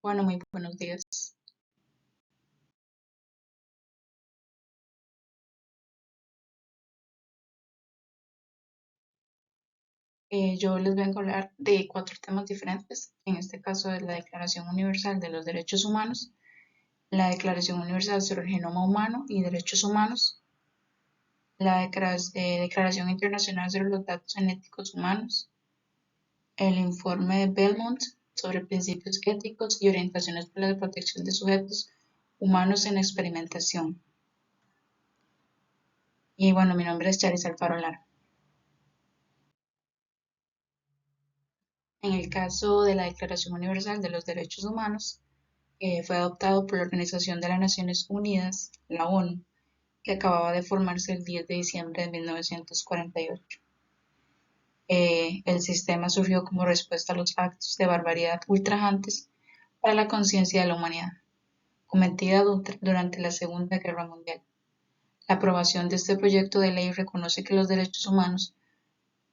Bueno, muy buenos días. Yo les vengo a hablar de cuatro temas diferentes. En este caso es la Declaración Universal de los Derechos Humanos, la Declaración Universal sobre el Genoma Humano y Derechos Humanos, la Declaración Internacional sobre los Datos Genéticos Humanos, el informe de Belmont sobre principios éticos y orientaciones para la protección de sujetos humanos en experimentación. Y bueno, mi nombre es Charis Alfaro Lara. En el caso de la Declaración Universal de los Derechos Humanos, fue adoptado por la Organización de las Naciones Unidas, la ONU, que acababa de formarse el 10 de diciembre de 1948. El sistema surgió como respuesta a los actos de barbaridad ultrajantes para la conciencia de la humanidad, cometida durante la Segunda Guerra Mundial. La aprobación de este proyecto de ley reconoce que los derechos humanos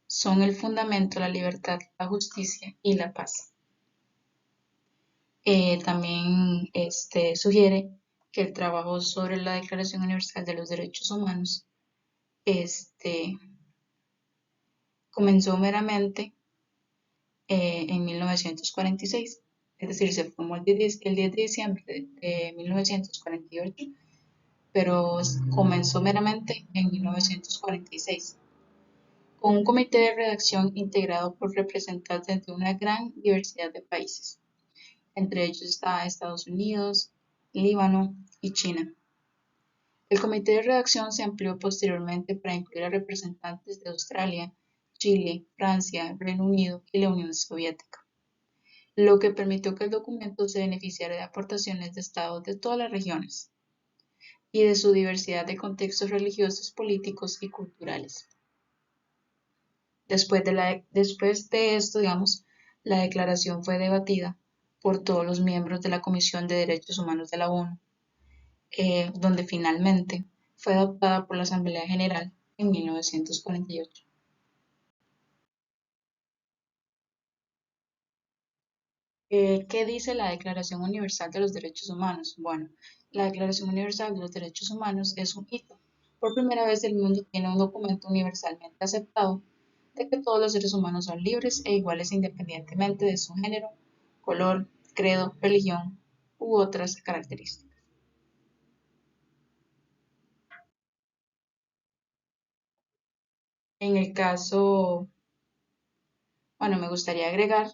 son el fundamento de la libertad, la justicia y la paz. También sugiere que el trabajo sobre la Declaración Universal de los Derechos Humanos este, comenzó meramente en 1946, es decir, se formó el 10 de diciembre de 1948, pero comenzó meramente en 1946, con un comité de redacción integrado por representantes de una gran diversidad de países. Entre ellos está Estados Unidos, Líbano y China. El comité de redacción se amplió posteriormente para incluir a representantes de Australia, Chile, Francia, Reino Unido y la Unión Soviética, lo que permitió que el documento se beneficiara de aportaciones de estados de todas las regiones y de su diversidad de contextos religiosos, políticos y culturales. Después de esto, la declaración fue debatida por todos los miembros de la Comisión de Derechos Humanos de la ONU, donde finalmente fue adoptada por la Asamblea General en 1948. ¿Qué dice la Declaración Universal de los Derechos Humanos? Bueno, la Declaración Universal de los Derechos Humanos es un hito. Por primera vez el mundo tiene un documento universalmente aceptado de que todos los seres humanos son libres e iguales independientemente de su género, color, credo, religión u otras características. En el caso, bueno, me gustaría agregar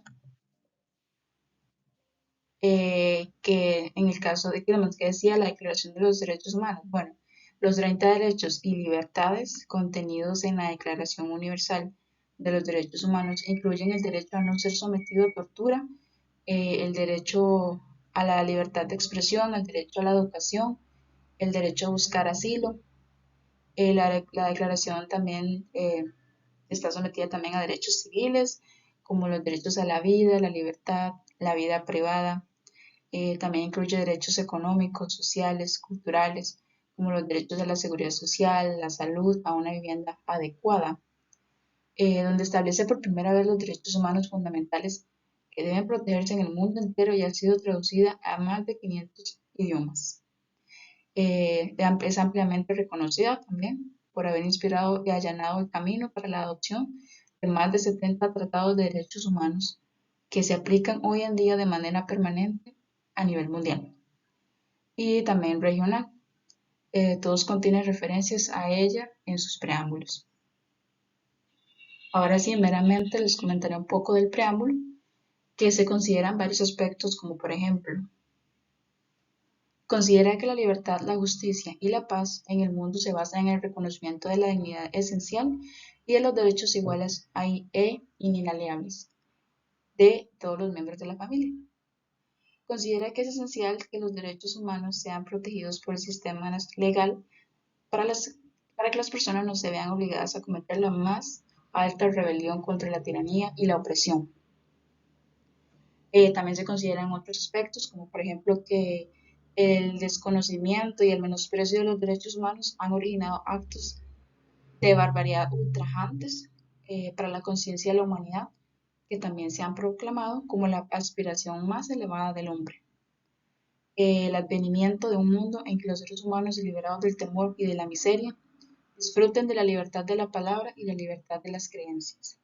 que en el caso de que decía la Declaración de los Derechos Humanos, bueno, los 30 derechos y libertades contenidos en la Declaración Universal de los Derechos Humanos incluyen el derecho a no ser sometido a tortura, el derecho a la libertad de expresión, el derecho a la educación, el derecho a buscar asilo. La declaración también está sometida también a derechos civiles, como los derechos a la vida, la libertad, la vida privada. También incluye derechos económicos, sociales, culturales, como los derechos a la seguridad social, la salud, a una vivienda adecuada, donde establece por primera vez los derechos humanos fundamentales que deben protegerse en el mundo entero y ha sido traducida a más de 500 idiomas. Es ampliamente reconocida también por haber inspirado y allanado el camino para la adopción de más de 70 tratados de derechos humanos que se aplican hoy en día de manera permanente a nivel mundial y también regional. Todos contienen referencias a ella en sus preámbulos. Ahora sí, meramente les comentaré un poco del preámbulo, que se consideran varios aspectos como por ejemplo, considera que la libertad, la justicia y la paz en el mundo se basan en el reconocimiento de la dignidad esencial y de los derechos iguales e inalienables de todos los miembros de la familia. Considera que es esencial que los derechos humanos sean protegidos por el sistema legal para, para que las personas no se vean obligadas a cometer la más alta rebelión contra la tiranía y la opresión. También se consideran otros aspectos, como por ejemplo que el desconocimiento y el menosprecio de los derechos humanos han originado actos de barbaridad ultrajantes para la conciencia de la humanidad, que también se han proclamado como la aspiración más elevada del hombre. el advenimiento de un mundo en que los seres humanos, liberados del temor y de la miseria, disfruten de la libertad de la palabra y la libertad de las creencias.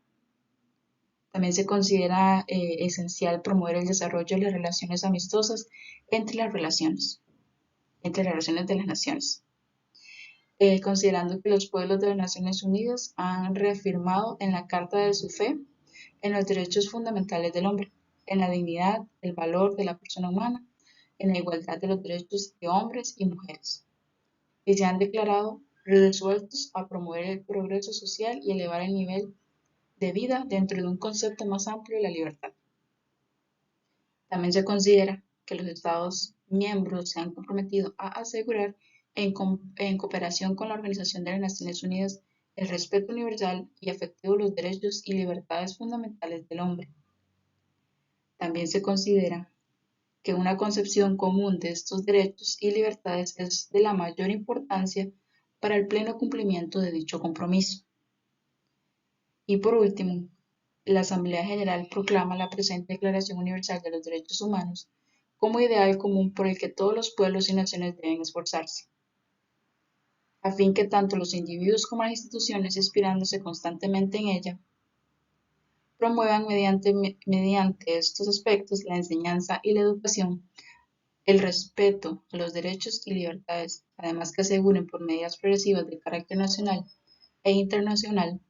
También se considera esencial promover el desarrollo de las relaciones amistosas entre las relaciones de las naciones, considerando que los pueblos de las Naciones Unidas han reafirmado en la Carta de su Fe en los derechos fundamentales del hombre, en la dignidad, el valor de la persona humana, en la igualdad de los derechos de hombres y mujeres, y se han declarado resueltos a promover el progreso social y elevar el nivel de vida dentro de un concepto más amplio de la libertad. También se considera que los Estados miembros se han comprometido a asegurar, en cooperación con la Organización de las Naciones Unidas, el respeto universal y efectivo de los derechos y libertades fundamentales del hombre. También se considera que una concepción común de estos derechos y libertades es de la mayor importancia para el pleno cumplimiento de dicho compromiso. Y por último, la Asamblea General proclama la presente Declaración Universal de los Derechos Humanos como ideal común por el que todos los pueblos y naciones deben esforzarse, a fin que tanto los individuos como las instituciones, inspirándose constantemente en ella, promuevan mediante estos aspectos la enseñanza y la educación, el respeto a los derechos y libertades, además que aseguren por medidas progresivas de carácter nacional e internacional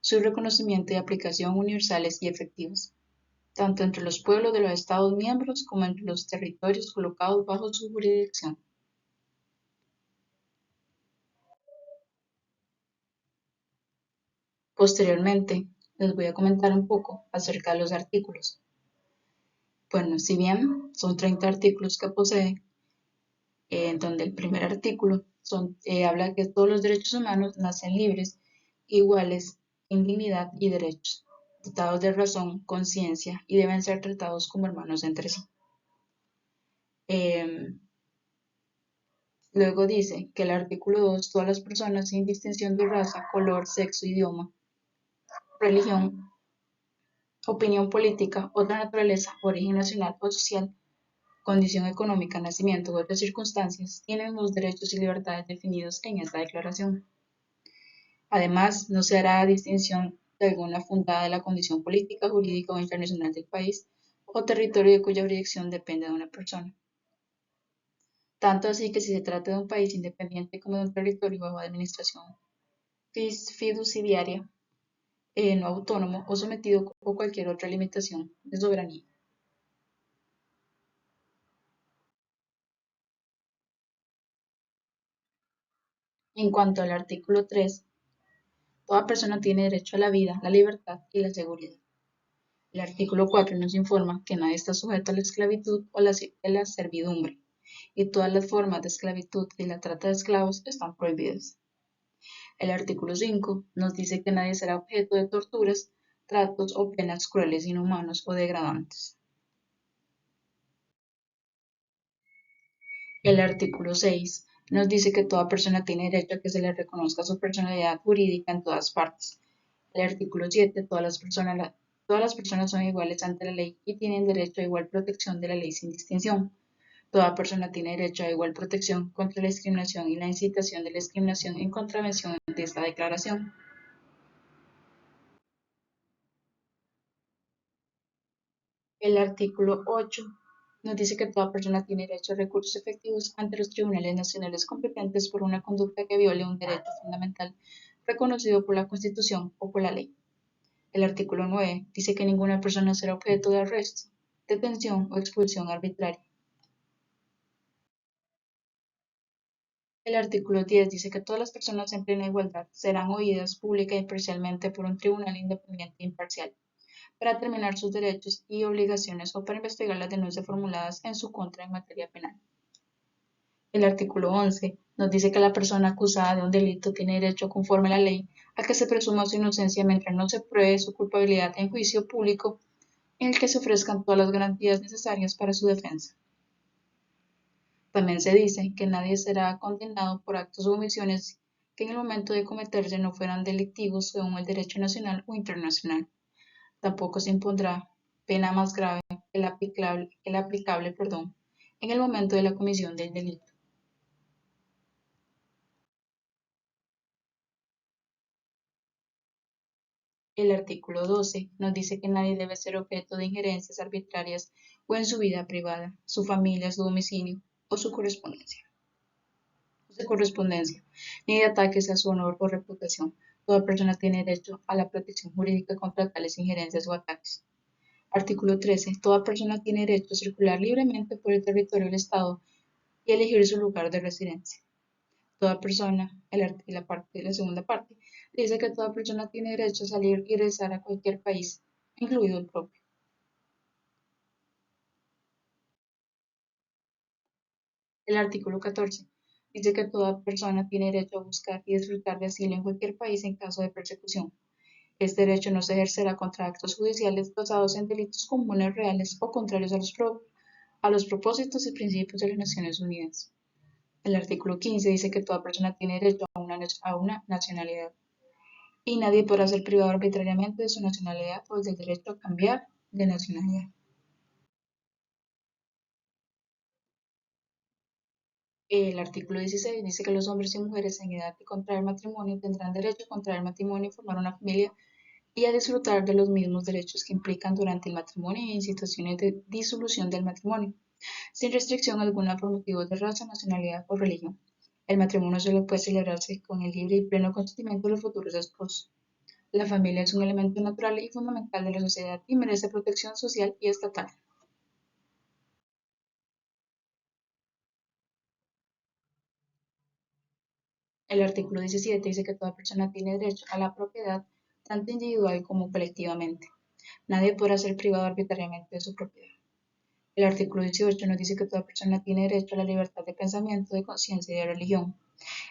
su reconocimiento y aplicación universales y efectivas, tanto entre los pueblos de los Estados miembros como entre los territorios colocados bajo su jurisdicción. Posteriormente, les voy a comentar un poco acerca de los artículos. Bueno, si bien son 30 artículos que posee, en donde el primer artículo habla que todos los derechos humanos nacen libres, iguales en dignidad y derechos, dotados de razón, conciencia y deben ser tratados como hermanos entre sí. Luego dice que el artículo 2, todas las personas sin distinción de raza, color, sexo, idioma, religión, opinión política, otra naturaleza, origen nacional o social, condición económica, nacimiento u otras circunstancias, tienen los derechos y libertades definidos en esta declaración. Además, no se hará distinción de alguna fundada de la condición política, jurídica o internacional del país o territorio de cuya jurisdicción depende de una persona. Tanto así que si se trata de un país independiente como de un territorio bajo administración fiduciaria, no autónomo o sometido a cualquier otra limitación de soberanía. En cuanto al artículo 3, toda persona tiene derecho a la vida, la libertad y la seguridad. El artículo 4 nos informa que nadie está sujeto a la esclavitud o la servidumbre, y todas las formas de esclavitud y la trata de esclavos están prohibidas. El artículo 5 nos dice que nadie será objeto de torturas, tratos o penas crueles, inhumanos o degradantes. El artículo 6 nos dice que toda persona tiene derecho a que se le reconozca su personalidad jurídica en todas partes. El artículo 7, todas las personas son iguales ante la ley y tienen derecho a igual protección de la ley sin distinción. Toda persona tiene derecho a igual protección contra la discriminación y la incitación de la discriminación en contravención de esta declaración. El artículo 8 nos dice que toda persona tiene derecho a recursos efectivos ante los tribunales nacionales competentes por una conducta que viole un derecho fundamental reconocido por la Constitución o por la ley. El artículo 9 dice que ninguna persona será objeto de arresto, detención o expulsión arbitraria. El artículo 10 dice que todas las personas en plena igualdad serán oídas pública y imparcialmente por un tribunal independiente e imparcial, para determinar sus derechos y obligaciones o para investigar las denuncias formuladas en su contra en materia penal. El artículo 11 nos dice que la persona acusada de un delito tiene derecho, conforme a la ley, a que se presuma su inocencia mientras no se pruebe su culpabilidad en juicio público en el que se ofrezcan todas las garantías necesarias para su defensa. También se dice que nadie será condenado por actos o omisiones que en el momento de cometerse no fueran delictivos según el derecho nacional o internacional. Tampoco se impondrá pena más grave que la aplicable en el momento de la comisión del delito. El artículo 12 nos dice que nadie debe ser objeto de injerencias arbitrarias o en su vida privada, su familia, su domicilio o su correspondencia, ni de ataques a su honor o reputación. Toda persona tiene derecho a la protección jurídica contra tales injerencias o ataques. Artículo 13. Toda persona tiene derecho a circular libremente por el territorio del Estado y elegir su lugar de residencia. Toda persona, la segunda parte, dice que toda persona tiene derecho a salir y regresar a cualquier país, incluido el propio. El artículo 14 dice que toda persona tiene derecho a buscar y disfrutar de asilo en cualquier país en caso de persecución. Este derecho no se ejercerá contra actos judiciales basados en delitos comunes reales o contrarios a los propósitos y principios de las Naciones Unidas. El artículo 15 dice que toda persona tiene derecho a una nacionalidad y nadie podrá ser privado arbitrariamente de su nacionalidad o del derecho a cambiar de nacionalidad. El artículo 16 dice que los hombres y mujeres en edad de contraer matrimonio tendrán derecho a contraer matrimonio y formar una familia y a disfrutar de los mismos derechos que implican durante el matrimonio y en situaciones de disolución del matrimonio, sin restricción alguna por motivos de raza, nacionalidad o religión. El matrimonio solo puede celebrarse con el libre y pleno consentimiento de los futuros esposos. La familia es un elemento natural y fundamental de la sociedad y merece protección social y estatal. El artículo 17 dice que toda persona tiene derecho a la propiedad, tanto individual como colectivamente. Nadie podrá ser privado arbitrariamente de su propiedad. El artículo 18 nos dice que toda persona tiene derecho a la libertad de pensamiento, de conciencia y de religión.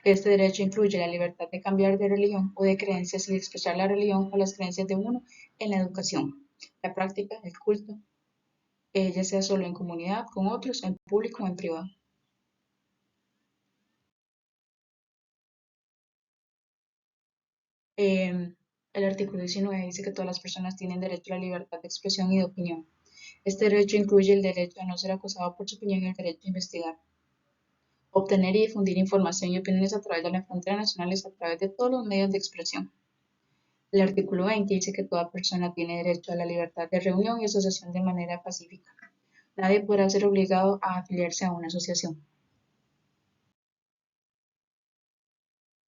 Este derecho incluye la libertad de cambiar de religión o de creencias y de expresar la religión o las creencias de uno en la educación, la práctica, el culto, ya sea solo en comunidad, con otros, en público o en privado. El artículo 19 dice que todas las personas tienen derecho a la libertad de expresión y de opinión. Este derecho incluye el derecho a no ser acosado por su opinión y el derecho a investigar, obtener y difundir información y opiniones a través de las fronteras nacionales a través de todos los medios de expresión. El artículo 20 dice que toda persona tiene derecho a la libertad de reunión y asociación de manera pacífica. Nadie podrá ser obligado a afiliarse a una asociación.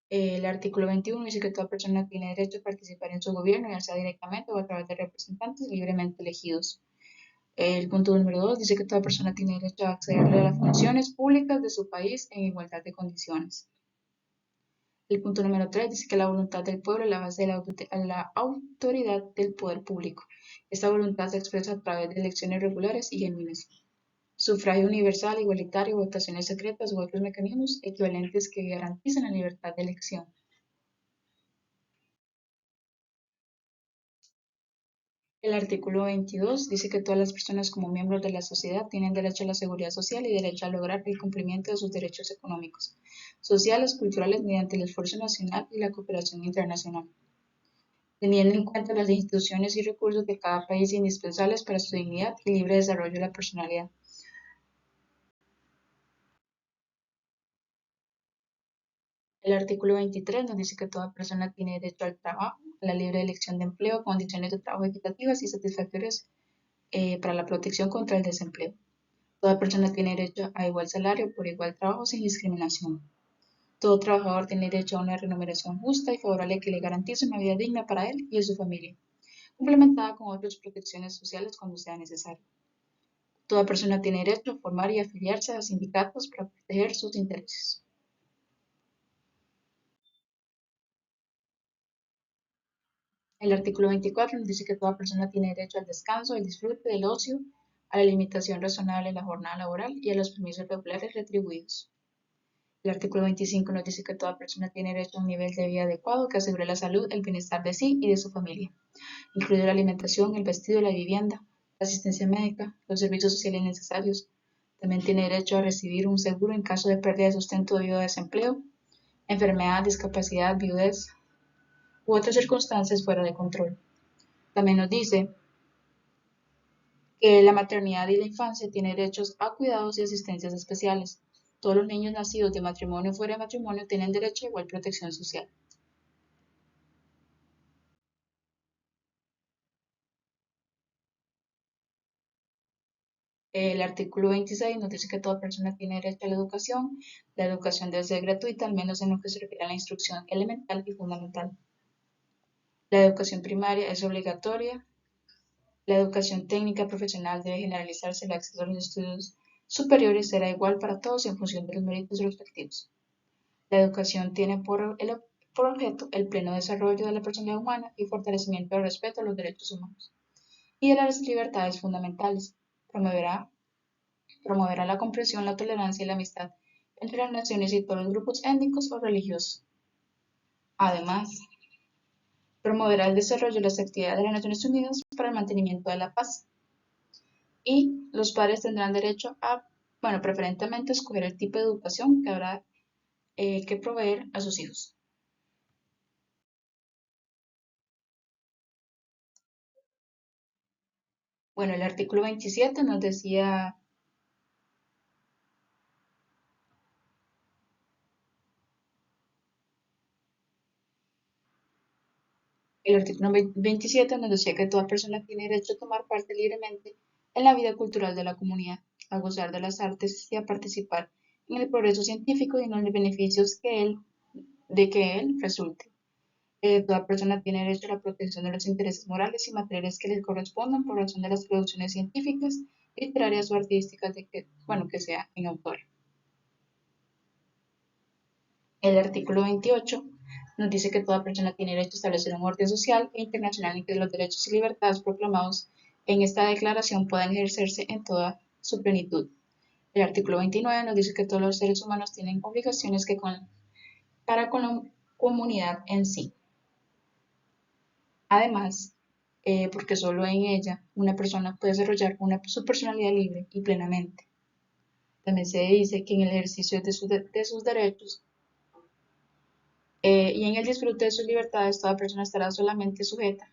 El artículo 21 dice que toda persona tiene derecho a participar en su gobierno, ya sea directamente o a través de representantes libremente elegidos. El punto número 2 dice que toda persona tiene derecho a acceder a las funciones públicas de su país en igualdad de condiciones. El punto número 3 dice que la voluntad del pueblo es la base de la autoridad del poder público. Esta voluntad se expresa a través de elecciones regulares y genuinas, sufragio universal, igualitario, votaciones secretas u otros mecanismos equivalentes que garanticen la libertad de elección. El artículo 22 dice que todas las personas como miembros de la sociedad tienen derecho a la seguridad social y derecho a lograr el cumplimiento de sus derechos económicos, sociales, culturales mediante el esfuerzo nacional y la cooperación internacional, teniendo en cuenta las instituciones y recursos de cada país indispensables para su dignidad y libre desarrollo de la personalidad. El artículo 23 nos dice que toda persona tiene derecho al trabajo, a la libre elección de empleo, condiciones de trabajo equitativas y satisfactorias para la protección contra el desempleo. Toda persona tiene derecho a igual salario por igual trabajo sin discriminación. Todo trabajador tiene derecho a una remuneración justa y favorable que le garantice una vida digna para él y de su familia, complementada con otras protecciones sociales cuando sea necesario. Toda persona tiene derecho a formar y afiliarse a sindicatos para proteger sus intereses. El artículo 24 nos dice que toda persona tiene derecho al descanso, al disfrute, del ocio, a la limitación razonable de la jornada laboral y a los permisos regulares retribuidos. El artículo 25 nos dice que toda persona tiene derecho a un nivel de vida adecuado que asegure la salud, el bienestar de sí y de su familia, incluido la alimentación, el vestido, la vivienda, la asistencia médica, los servicios sociales necesarios. También tiene derecho a recibir un seguro en caso de pérdida de sustento debido a desempleo, enfermedad, discapacidad, viudez u otras circunstancias fuera de control. También nos dice que la maternidad y la infancia tienen derechos a cuidados y asistencias especiales. Todos los niños nacidos de matrimonio o fuera de matrimonio tienen derecho a igual protección social. El artículo 26 nos dice que toda persona tiene derecho a la educación. La educación debe ser gratuita, al menos en lo que se refiere a la instrucción elemental y fundamental. La educación primaria es obligatoria. La educación técnica profesional debe generalizarse. El acceso a los estudios superiores será igual para todos en función de los méritos respectivos. La educación tiene por objeto el pleno desarrollo de la personalidad humana y fortalecimiento del respeto a los derechos humanos y de las libertades fundamentales. Promoverá, promoverá la comprensión, la tolerancia y la amistad entre las naciones y todos los grupos étnicos o religiosos. Además, promoverá el desarrollo de las actividades de las Naciones Unidas para el mantenimiento de la paz. Y los padres tendrán derecho a, bueno, preferentemente escoger el tipo de educación que habrá que proveer a sus hijos. Bueno, el artículo 27 nos decía, el artículo 27 nos decía que toda persona tiene derecho a tomar parte libremente en la vida cultural de la comunidad, a gozar de las artes y a participar en el progreso científico y en los beneficios de que él resulte. Toda persona tiene derecho a la protección de los intereses morales y materiales que les correspondan por razón de las producciones científicas, literarias o artísticas de que, bueno, que sea en autor. El artículo 28 nos dice que toda persona tiene derecho a establecer un orden social e internacional en que los derechos y libertades proclamados en esta declaración puedan ejercerse en toda su plenitud. El artículo 29 nos dice que todos los seres humanos tienen obligaciones para con la comunidad en sí. Además, porque solo en ella una persona puede desarrollar su personalidad libre y plenamente. También se dice que en el ejercicio de sus derechos y en el disfrute de sus libertades, toda persona estará solamente sujeta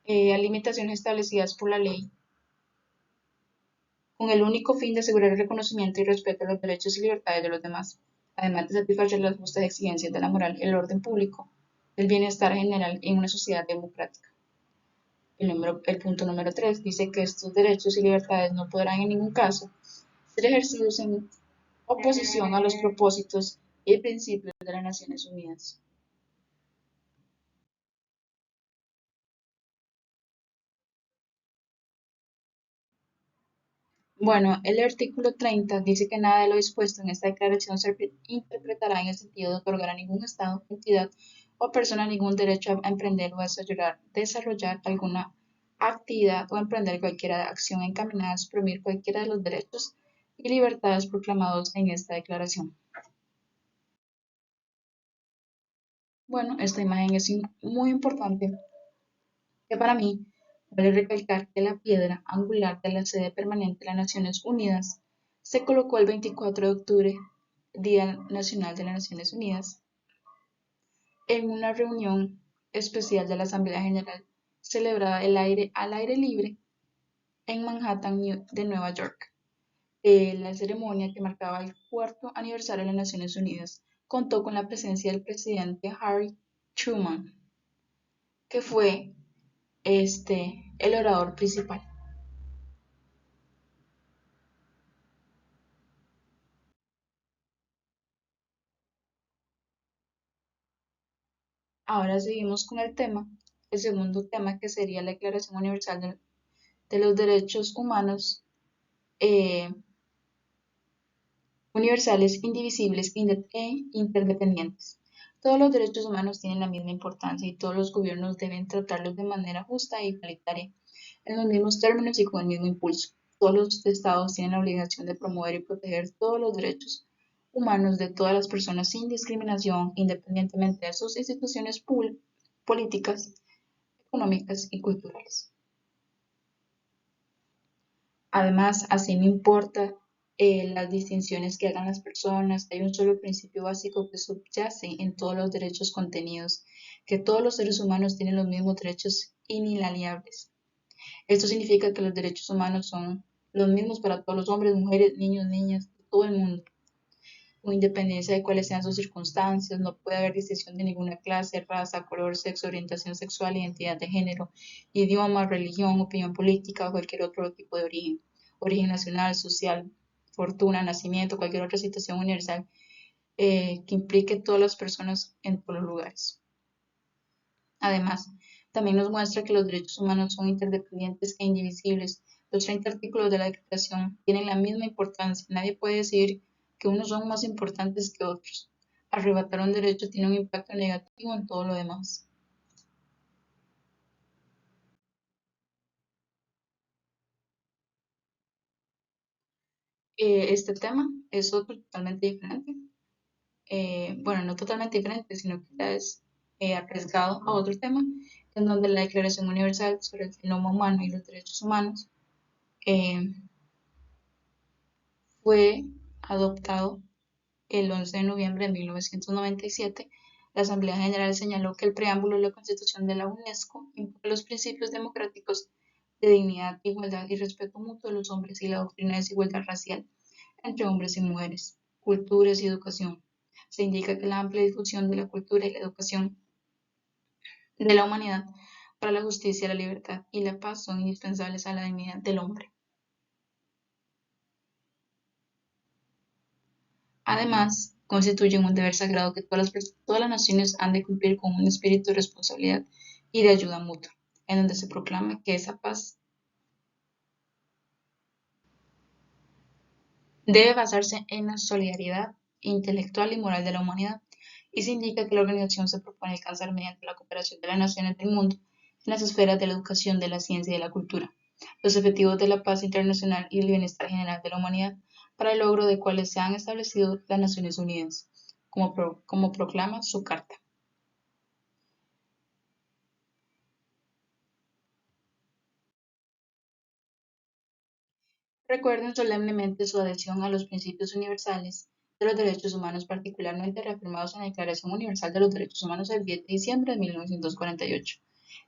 a limitaciones establecidas por la ley, con el único fin de asegurar el reconocimiento y respeto a los derechos y libertades de los demás, además de satisfacer las justas exigencias de la moral, el orden público, el bienestar general en una sociedad democrática. El punto número 3 dice que estos derechos y libertades no podrán en ningún caso ser ejercidos en oposición a los propósitos y principios de las Naciones Unidas. Bueno, el artículo 30 dice que nada de lo dispuesto en esta declaración se interpretará en el sentido de otorgar a ningún Estado, entidad o persona ningún derecho a emprender o a desarrollar alguna actividad o emprender cualquier acción encaminada a suprimir cualquiera de los derechos y libertades proclamados en esta declaración. Bueno, esta imagen es muy importante, que para mí vale recalcar que la piedra angular de la sede permanente de las Naciones Unidas se colocó el 24 de octubre, Día Nacional de las Naciones Unidas, en una reunión especial de la Asamblea General celebrada al aire libre en Manhattan de Nueva York. La ceremonia, que marcaba el cuarto aniversario de las Naciones Unidas, contó con la presencia del presidente Harry Truman, que fue el orador principal. Ahora seguimos con el segundo tema, que sería la Declaración Universal de los Derechos Humanos eh, universales, indivisibles e interdependientes. Todos los derechos humanos tienen la misma importancia y todos los gobiernos deben tratarlos de manera justa e igualitaria, en los mismos términos y con el mismo impulso. Todos los estados tienen la obligación de promover y proteger todos los derechos humanos de todas las personas sin discriminación, independientemente de sus instituciones políticas, económicas y culturales. Además, así no importa las distinciones que hagan las personas, hay un solo principio básico que subyace en todos los derechos contenidos, que todos los seres humanos tienen los mismos derechos inalienables. Esto significa que los derechos humanos son los mismos para todos los hombres, mujeres, niños, niñas, todo el mundo, con independencia de cuáles sean sus circunstancias. No puede haber distinción de ninguna clase, raza, color, sexo, orientación sexual, identidad de género, idioma, religión, opinión política o cualquier otro tipo de origen nacional, social, fortuna, nacimiento, cualquier otra situación universal que implique todas las personas en todos los lugares. Además, también nos muestra que los derechos humanos son interdependientes e indivisibles. Los 30 artículos de la Declaración tienen la misma importancia. Nadie puede decir que unos son más importantes que otros. Arrebatar un derecho tiene un impacto negativo en todo lo demás. Este tema es otro totalmente diferente. Bueno, no totalmente diferente, sino que ya es arriesgado a otro tema, en donde la Declaración Universal sobre el Genoma Humano y los Derechos Humanos eh, fue adoptado el 11 de noviembre de 1997. La Asamblea General señaló que el preámbulo de la Constitución de la UNESCO impone los principios democráticos de dignidad, igualdad y respeto mutuo de los hombres y la doctrina de desigualdad racial entre hombres y mujeres, culturas y educación. Se indica que la amplia difusión de la cultura y la educación de la humanidad para la justicia, la libertad y la paz son indispensables a la dignidad del hombre. Además, constituyen un deber sagrado que todas las naciones han de cumplir con un espíritu de responsabilidad y de ayuda mutua, en donde se proclama que esa paz debe basarse en la solidaridad intelectual y moral de la humanidad, y se indica que la organización se propone alcanzar mediante la cooperación de las naciones del mundo en las esferas de la educación, de la ciencia y de la cultura, los objetivos de la paz internacional y el bienestar general de la humanidad, para el logro de cuales se han establecido las Naciones Unidas, como proclama su carta. Recuerden solemnemente su adhesión a los principios universales de los derechos humanos, particularmente reafirmados en la Declaración Universal de los Derechos Humanos del 10 de diciembre de 1948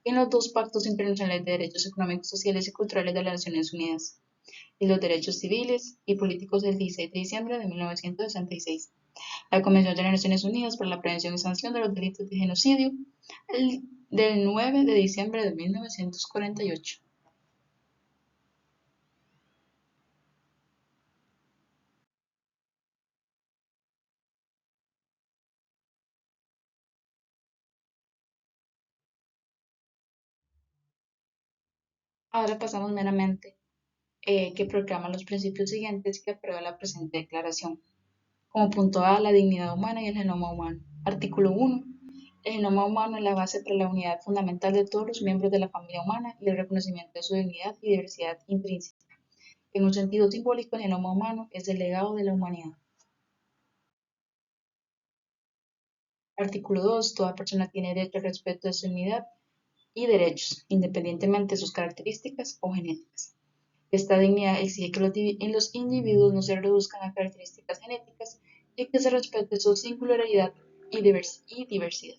y en los dos pactos internacionales de derechos económicos, sociales y culturales de las Naciones Unidas, y los derechos civiles y políticos del 16 de diciembre de 1966, la Convención de las Naciones Unidas para la Prevención y Sanción de los Delitos de Genocidio del 9 de diciembre de 1948. Ahora pasamos meramente que proclama los principios siguientes que aprueba la presente declaración. Como punto A, la dignidad humana y el genoma humano. Artículo 1. El genoma humano es la base para la unidad fundamental de todos los miembros de la familia humana y el reconocimiento de su dignidad y diversidad intrínseca. En un sentido simbólico, el genoma humano es el legado de la humanidad. Artículo 2. Toda persona tiene derecho al respeto de su dignidad y derechos, independientemente de sus características o genéticas. Esta dignidad exige que los individuos no se reduzcan a características genéticas y que se respete su singularidad y diversidad.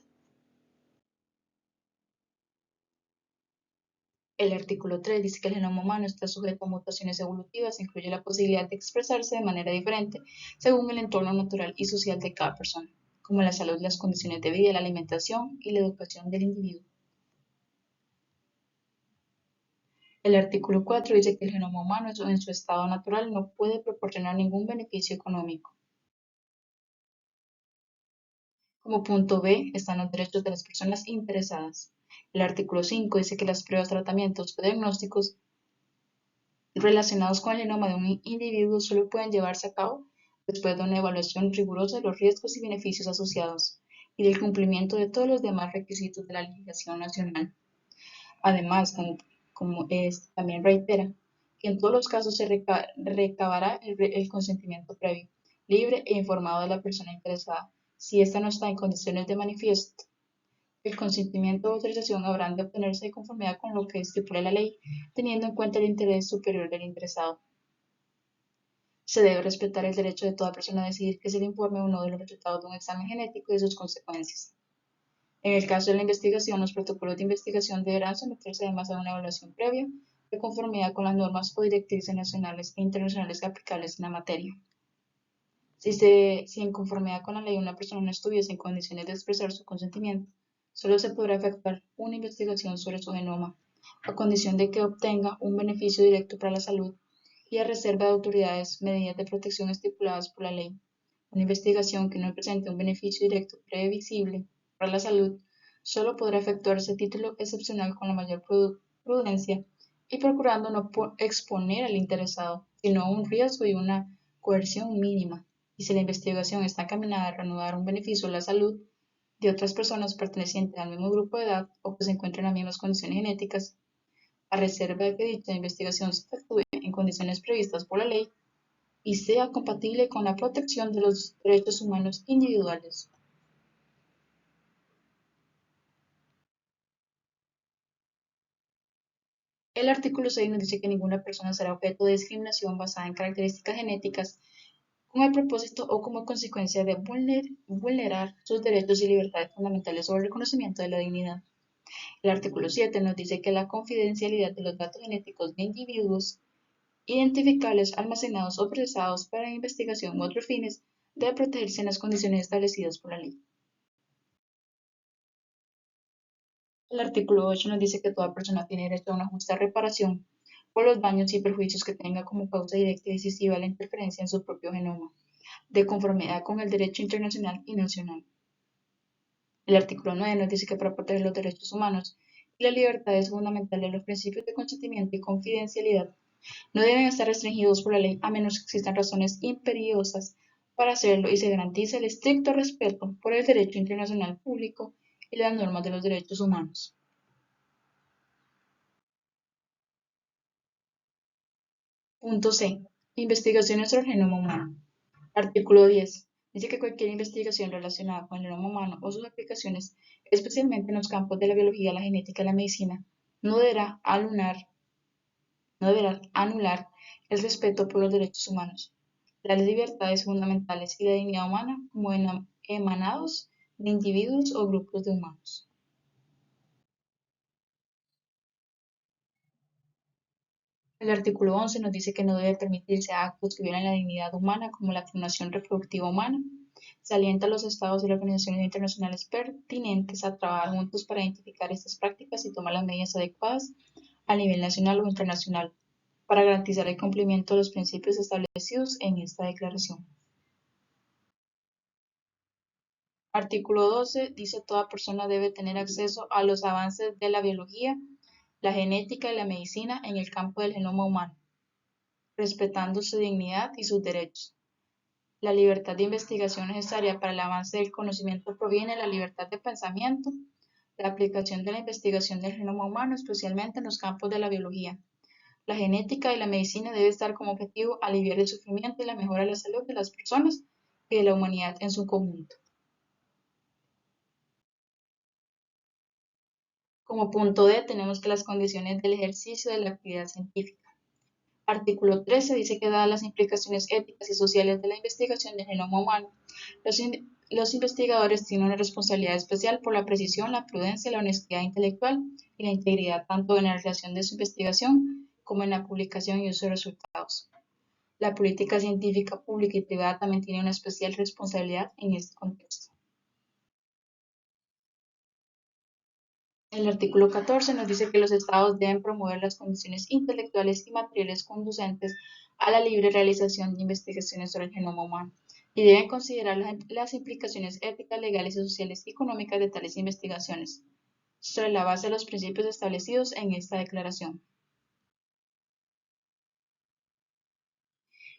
El artículo 3 dice que el genoma humano está sujeto a mutaciones evolutivas e incluye la posibilidad de expresarse de manera diferente según el entorno natural y social de cada persona, como la salud, las condiciones de vida, la alimentación y la educación del individuo. El artículo 4 dice que el genoma humano en su estado natural no puede proporcionar ningún beneficio económico. Como punto B están los derechos de las personas interesadas. El artículo 5 dice que las pruebas, tratamientos o diagnósticos relacionados con el genoma de un individuo solo pueden llevarse a cabo después de una evaluación rigurosa de los riesgos y beneficios asociados y del cumplimiento de todos los demás requisitos de la legislación nacional. Además, también reitera que en todos los casos se recabará el consentimiento previo, libre e informado de la persona interesada. Si ésta no está en condiciones de manifiesto, el consentimiento o autorización habrán de obtenerse de conformidad con lo que estipula la ley, teniendo en cuenta el interés superior del interesado. Se debe respetar el derecho de toda persona a decidir qué es el informe o no de los resultados de un examen genético y de sus consecuencias. En el caso de la investigación, los protocolos de investigación deberán someterse además a una evaluación previa de conformidad con las normas o directrices nacionales e internacionales aplicables en la materia. Si en conformidad con la ley una persona no estuviese en condiciones de expresar su consentimiento, solo se podrá efectuar una investigación sobre su genoma, a condición de que obtenga un beneficio directo para la salud y a reserva de autoridades medidas de protección estipuladas por la ley. Una investigación que no presente un beneficio directo previsible para la salud solo podrá efectuarse a título excepcional con la mayor prudencia y procurando no exponer al interesado, sino a un riesgo y una coerción mínima. Y si la investigación está encaminada a reanudar un beneficio a la salud de otras personas pertenecientes al mismo grupo de edad o que se encuentren en las mismas condiciones genéticas, a reserva de que dicha investigación se efectúe en condiciones previstas por la ley y sea compatible con la protección de los derechos humanos individuales. El artículo 6 nos dice que ninguna persona será objeto de discriminación basada en características genéticas con el propósito o como consecuencia de vulnerar sus derechos y libertades fundamentales o el reconocimiento de la dignidad. El artículo 7 nos dice que la confidencialidad de los datos genéticos de individuos identificables almacenados o procesados para investigación u otros fines debe protegerse en las condiciones establecidas por la ley. El artículo 8 nos dice que toda persona tiene derecho a una justa reparación por los daños y perjuicios que tenga como causa directa y decisiva la interferencia en su propio genoma, de conformidad con el derecho internacional y nacional. El artículo 9 nos dice que para proteger los derechos humanos y las libertades fundamentales, los principios de consentimiento y confidencialidad no deben estar restringidos por la ley a menos que existan razones imperiosas para hacerlo y se garantice el estricto respeto por el derecho internacional público y las normas de los derechos humanos. Punto C. Investigaciones sobre el genoma humano. Artículo 10. Dice que cualquier investigación relacionada con el genoma humano o sus aplicaciones, especialmente en los campos de la biología, la genética y la medicina, no deberá anular el respeto por los derechos humanos, las libertades fundamentales y la dignidad humana como emanados de individuos o grupos de humanos. El artículo 11 nos dice que no debe permitirse actos que violen la dignidad humana como la clonación reproductiva humana. Se alienta a los estados y las organizaciones internacionales pertinentes a trabajar juntos para identificar estas prácticas y tomar las medidas adecuadas a nivel nacional o internacional para garantizar el cumplimiento de los principios establecidos en esta declaración. Artículo 12 dice toda persona debe tener acceso a los avances de la biología, la genética y la medicina en el campo del genoma humano, respetando su dignidad y sus derechos. La libertad de investigación necesaria para el avance del conocimiento proviene de la libertad de pensamiento, la aplicación de la investigación del genoma humano, especialmente en los campos de la biología. La genética y la medicina debe estar como objetivo aliviar el sufrimiento y la mejora de la salud de las personas y de la humanidad en su conjunto. Como punto D tenemos que las condiciones del ejercicio de la actividad científica. Artículo 13 dice que dadas las implicaciones éticas y sociales de la investigación del genoma humano, los investigadores tienen una responsabilidad especial por la precisión, la prudencia, la honestidad intelectual y la integridad tanto en la realización de su investigación como en la publicación y uso de resultados. La política científica pública y privada también tiene una especial responsabilidad en este contexto. El artículo 14 nos dice que los estados deben promover las condiciones intelectuales y materiales conducentes a la libre realización de investigaciones sobre el genoma humano y deben considerar las implicaciones éticas, legales, sociales y económicas de tales investigaciones, sobre la base de los principios establecidos en esta declaración.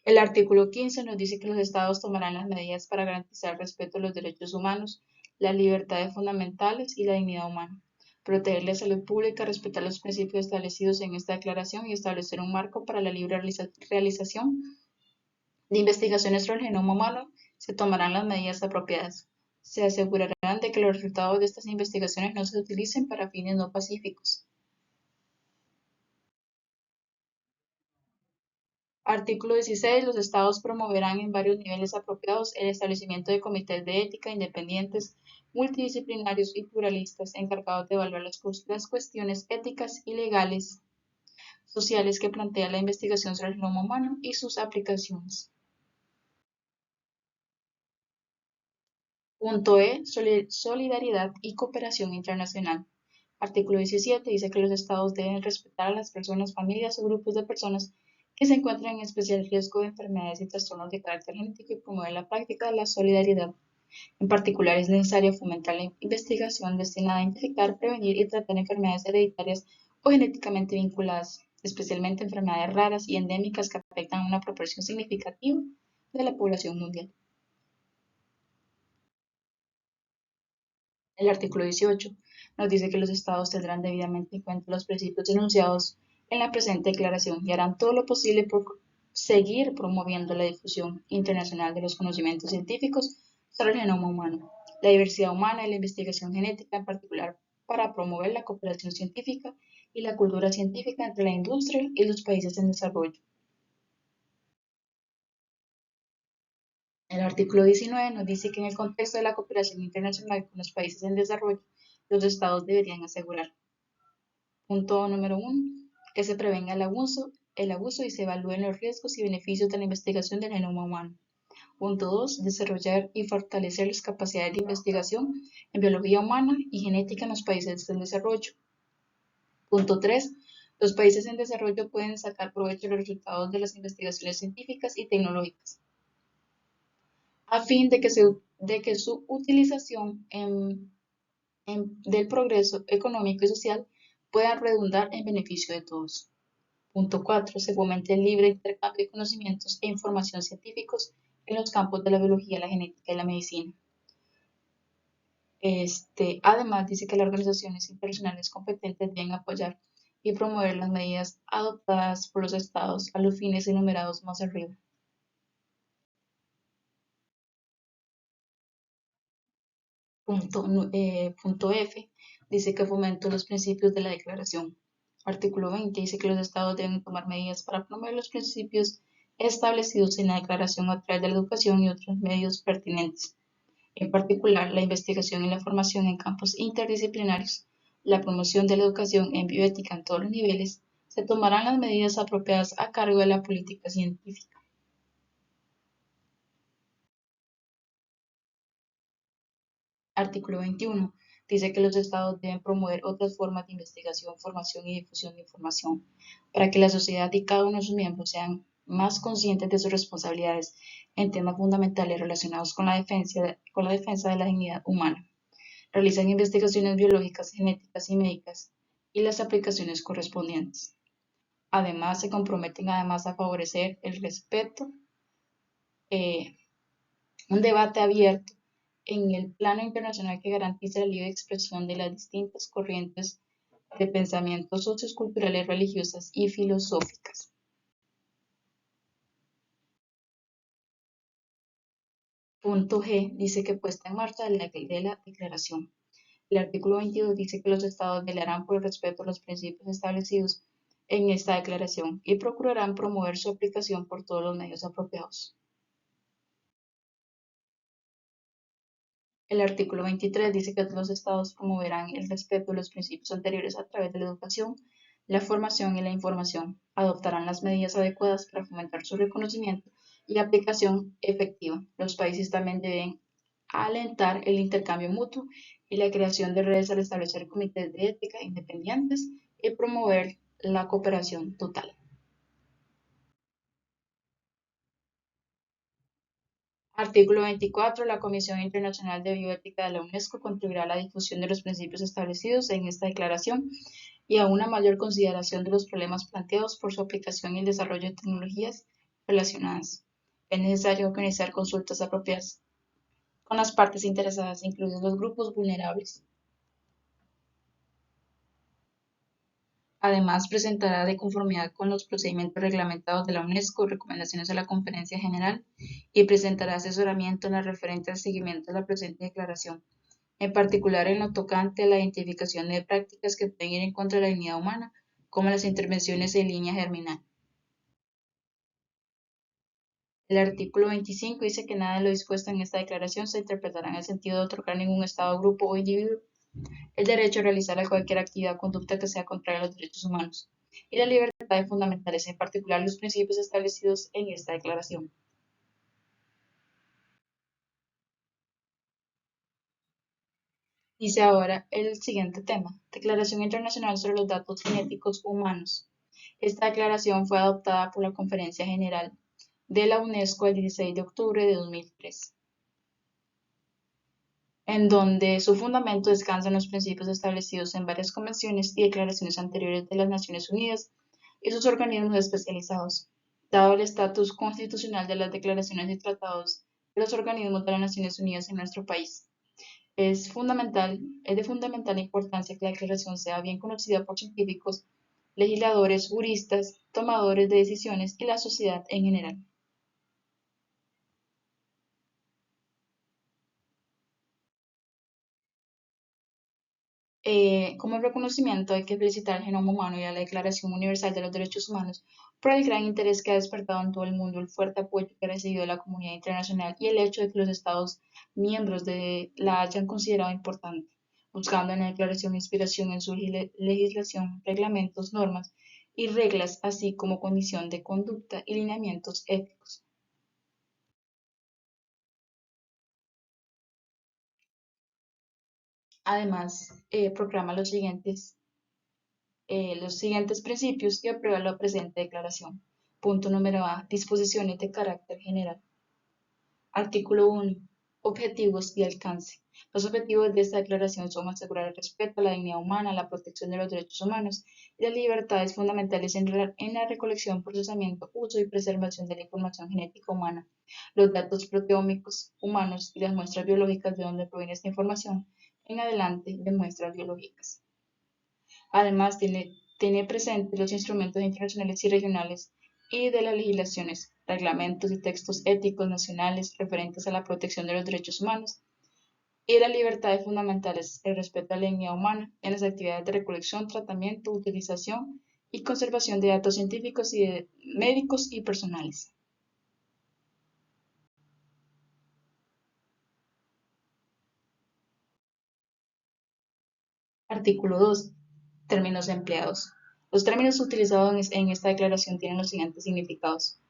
El artículo 15 nos dice que los estados tomarán las medidas para garantizar el respeto a los derechos humanos, las libertades fundamentales y la dignidad humana, proteger la salud pública, respetar los principios establecidos en esta declaración y establecer un marco para la libre realización de investigaciones sobre el genoma humano. Se tomarán las medidas apropiadas. Se asegurarán de que los resultados de estas investigaciones no se utilicen para fines no pacíficos. Artículo 16. Los estados promoverán en varios niveles apropiados el establecimiento de comités de ética independientes, multidisciplinarios y pluralistas encargados de evaluar las cuestiones éticas y legales sociales que plantea la investigación sobre el genoma humano y sus aplicaciones. Punto E. Solidaridad y cooperación internacional. Artículo 17 dice que los estados deben respetar a las personas, familias o grupos de personas que se encuentran en especial riesgo de enfermedades y trastornos de carácter genético y promover la práctica de la solidaridad. En particular, es necesario fomentar la investigación destinada a identificar, prevenir y tratar enfermedades hereditarias o genéticamente vinculadas, especialmente enfermedades raras y endémicas que afectan a una proporción significativa de la población mundial. El artículo 18 nos dice que los estados tendrán debidamente en cuenta los principios enunciados en la presente declaración y harán todo lo posible por seguir promoviendo la difusión internacional de los conocimientos científicos sobre el genoma humano, la diversidad humana y la investigación genética, en particular para promover la cooperación científica y la cultura científica entre la industria y los países en desarrollo. El artículo 19 nos dice que en el contexto de la cooperación internacional con los países en desarrollo, los estados deberían asegurar: punto número 1, que se prevenga el abuso y se evalúen los riesgos y beneficios de la investigación del genoma humano. Punto 2, desarrollar y fortalecer las capacidades de investigación en biología humana y genética en los países en desarrollo. Punto 3, los países en desarrollo pueden sacar provecho de los resultados de las investigaciones científicas y tecnológicas, a fin de que su utilización del progreso económico y social pueda redundar en beneficio de todos. Punto 4. Se fomente el libre intercambio de conocimientos e información científicos en los campos de la biología, la genética y la medicina. Además, dice que las organizaciones internacionales competentes deben apoyar y promover las medidas adoptadas por los estados a los fines enumerados más arriba. Punto F dice que fomenta los principios de la declaración. Artículo 20 dice que los estados deben tomar medidas para promover los principios establecidos en la declaración a través de la educación y otros medios pertinentes. En particular, la investigación y la formación en campos interdisciplinarios, la promoción de la educación en bioética en todos los niveles, se tomarán las medidas apropiadas a cargo de la política científica. Artículo 21. Dice que los estados deben promover otras formas de investigación, formación y difusión de información para que la sociedad y cada uno de sus miembros sean más conscientes de sus responsabilidades en temas fundamentales relacionados con la defensa de la dignidad humana. Realizan investigaciones biológicas, genéticas y médicas y las aplicaciones correspondientes. Además, se comprometen a favorecer el respeto, eh, un debate abierto en el plano internacional que garantice la libre expresión de las distintas corrientes de pensamiento socioculturales, religiosas y filosóficas. Punto G dice que puesta en marcha de la declaración. El artículo 22 dice que los estados velarán por el respeto a los principios establecidos en esta declaración y procurarán promover su aplicación por todos los medios apropiados. El artículo 23 dice que los estados promoverán el respeto de los principios anteriores a través de la educación, la formación y la información. Adoptarán las medidas adecuadas para fomentar su reconocimiento y aplicación efectiva. Los países también deben alentar el intercambio mutuo y la creación de redes al establecer comités de ética independientes y promover la cooperación total. Artículo 24. La Comisión Internacional de Bioética de la UNESCO contribuirá a la difusión de los principios establecidos en esta declaración y a una mayor consideración de los problemas planteados por su aplicación y el desarrollo de tecnologías relacionadas. Es necesario organizar consultas apropiadas con las partes interesadas, incluidos los grupos vulnerables. Además, presentará, de conformidad con los procedimientos reglamentados de la UNESCO, recomendaciones a la Conferencia General y presentará asesoramiento en la referente al seguimiento de la presente declaración, en particular en lo tocante a la identificación de prácticas que pueden ir en contra de la dignidad humana, como las intervenciones en línea germinal. El artículo 25 dice que nada de lo dispuesto en esta declaración se interpretará en el sentido de otorgar a ningún Estado, grupo o individuo el derecho a realizar cualquier actividad o conducta que sea contraria a los derechos humanos y la libertad libertades fundamentales, en particular los principios establecidos en esta declaración. Dice ahora el siguiente tema, Declaración Internacional sobre los Datos Genéticos Humanos. Esta declaración fue adoptada por la Conferencia General de la UNESCO el 16 de octubre de 2003, en donde su fundamento descansa en los principios establecidos en varias convenciones y declaraciones anteriores de las Naciones Unidas y sus organismos especializados, dado el estatus constitucional de las declaraciones y tratados de los organismos de las Naciones Unidas en nuestro país. Es de fundamental importancia que la declaración sea bien conocida por científicos, legisladores, juristas, tomadores de decisiones y la sociedad en general. Como reconocimiento hay que felicitar al genoma humano y a la Declaración Universal de los Derechos Humanos por el gran interés que ha despertado en todo el mundo, el fuerte apoyo que ha recibido de la comunidad internacional y el hecho de que los Estados miembros de la hayan considerado importante, buscando en la declaración inspiración en su legislación, reglamentos, normas y reglas, así como condición de conducta y lineamientos éticos. Además, proclama los siguientes principios y aprueba la presente declaración. Punto número A. Disposiciones de carácter general. Artículo 1. Objetivos y alcance. Los objetivos de esta declaración son asegurar el respeto a la dignidad humana, la protección de los derechos humanos y las libertades fundamentales en la recolección, procesamiento, uso y preservación de la información genética humana, los datos proteómicos humanos y las muestras biológicas de donde proviene esta información, en adelante de muestras biológicas. Además, tiene presente los instrumentos internacionales y regionales y de las legislaciones, reglamentos y textos éticos nacionales referentes a la protección de los derechos humanos y las libertades fundamentales, el respeto a la dignidad humana en las actividades de recolección, tratamiento, utilización y conservación de datos científicos y de médicos y personales. Artículo 2. Términos empleados. Los términos utilizados en esta declaración tienen los siguientes significados.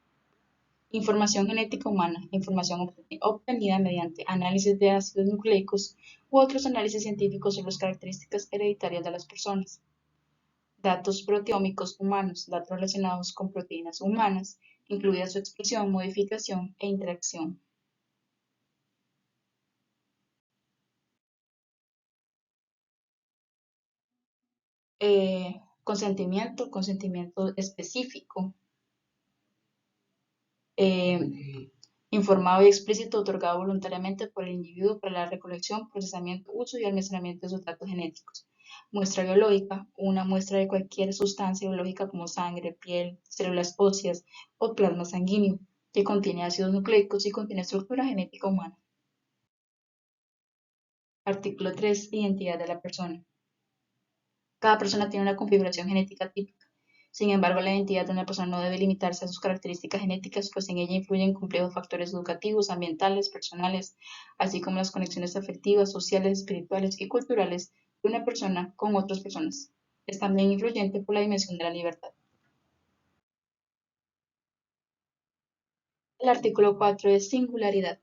Información genética humana, información obtenida mediante análisis de ácidos nucleicos u otros análisis científicos sobre las características hereditarias de las personas. Datos proteómicos humanos, datos relacionados con proteínas humanas, incluida su expresión, modificación e interacción. Consentimiento específico, eh, informado y explícito otorgado voluntariamente por el individuo para la recolección, procesamiento, uso y almacenamiento de sus datos genéticos. Muestra biológica, una muestra de cualquier sustancia biológica como sangre, piel, células óseas o plasma sanguíneo, que contiene ácidos nucleicos y contiene estructura genética humana. Artículo 3. Identidad de la persona. Cada persona tiene una configuración genética típica. Sin embargo, la identidad de una persona no debe limitarse a sus características genéticas, pues en ella influyen complejos factores educativos, ambientales, personales, así como las conexiones afectivas, sociales, espirituales y culturales de una persona con otras personas. Es también influyente por la dimensión de la libertad. El artículo 4 es singularidad.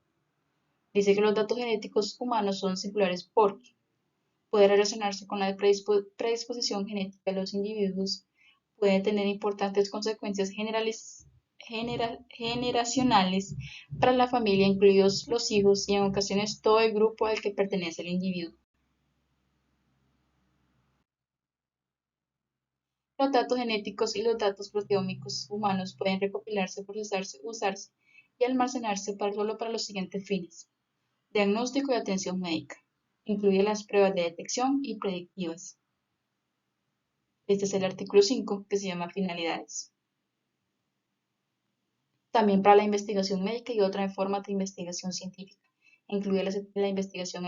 Dice que los datos genéticos humanos son singulares porque puede relacionarse con la predisposición genética de los individuos, puede tener importantes consecuencias generacionales para la familia, incluidos los hijos y en ocasiones todo el grupo al que pertenece el individuo. Los datos genéticos y los datos proteómicos humanos pueden recopilarse, procesarse, usarse y almacenarse solo para los siguientes fines. Diagnóstico y atención médica. Incluye las pruebas de detección y predictivas. Este es el artículo 5 que se llama finalidades. También para la investigación médica y otras formas de investigación científica. Incluye la investigación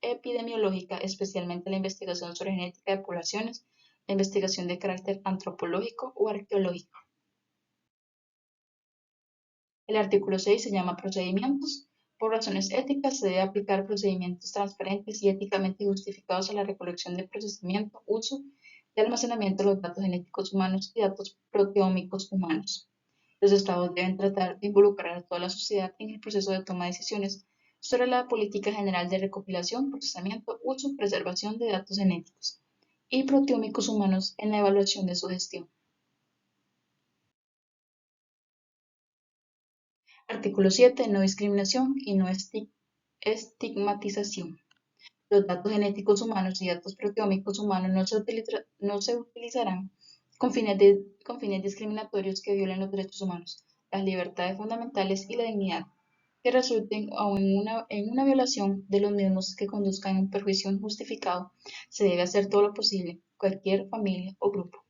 epidemiológica, especialmente la investigación sobre genética de poblaciones, la investigación de carácter antropológico o arqueológico. El artículo 6 se llama procedimientos. Por razones éticas se debe aplicar procedimientos transparentes y éticamente justificados a la recolección de procesamiento, uso de almacenamiento de los datos genéticos humanos y datos proteómicos humanos. Los estados deben tratar de involucrar a toda la sociedad en el proceso de toma de decisiones sobre la política general de recopilación, procesamiento, uso, preservación de datos genéticos y proteómicos humanos en la evaluación de su gestión. Artículo 7. No discriminación y no estigmatización. Los datos genéticos humanos y datos proteómicos humanos no se utilizarán con fines discriminatorios que violen los derechos humanos, las libertades fundamentales y la dignidad, que resulten o en una violación de los mismos que conduzcan a un perjuicio injustificado. Se debe hacer todo lo posible, cualquier familia o grupo.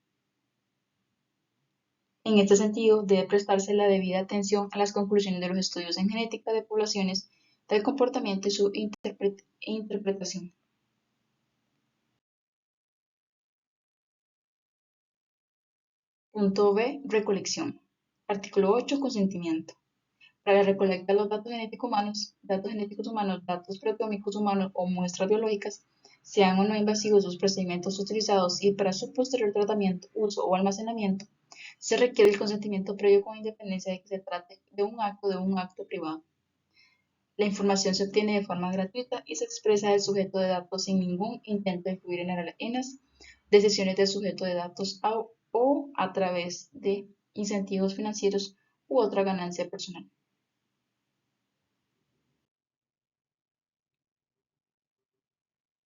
En este sentido, debe prestarse la debida atención a las conclusiones de los estudios en genética de poblaciones, del comportamiento y su interpretación. Punto B. Recolección. Artículo 8. Consentimiento. Para la recolecta de los datos genéticos humanos, datos proteómicos humanos o muestras biológicas, sean o no invasivos los procedimientos utilizados y para su posterior tratamiento, uso o almacenamiento, se requiere el consentimiento previo con independencia de que se trate de un acto privado. La información se obtiene de forma gratuita y se expresa del sujeto de datos sin ningún intento de influir en las decisiones del sujeto de datos o a través de incentivos financieros u otra ganancia personal.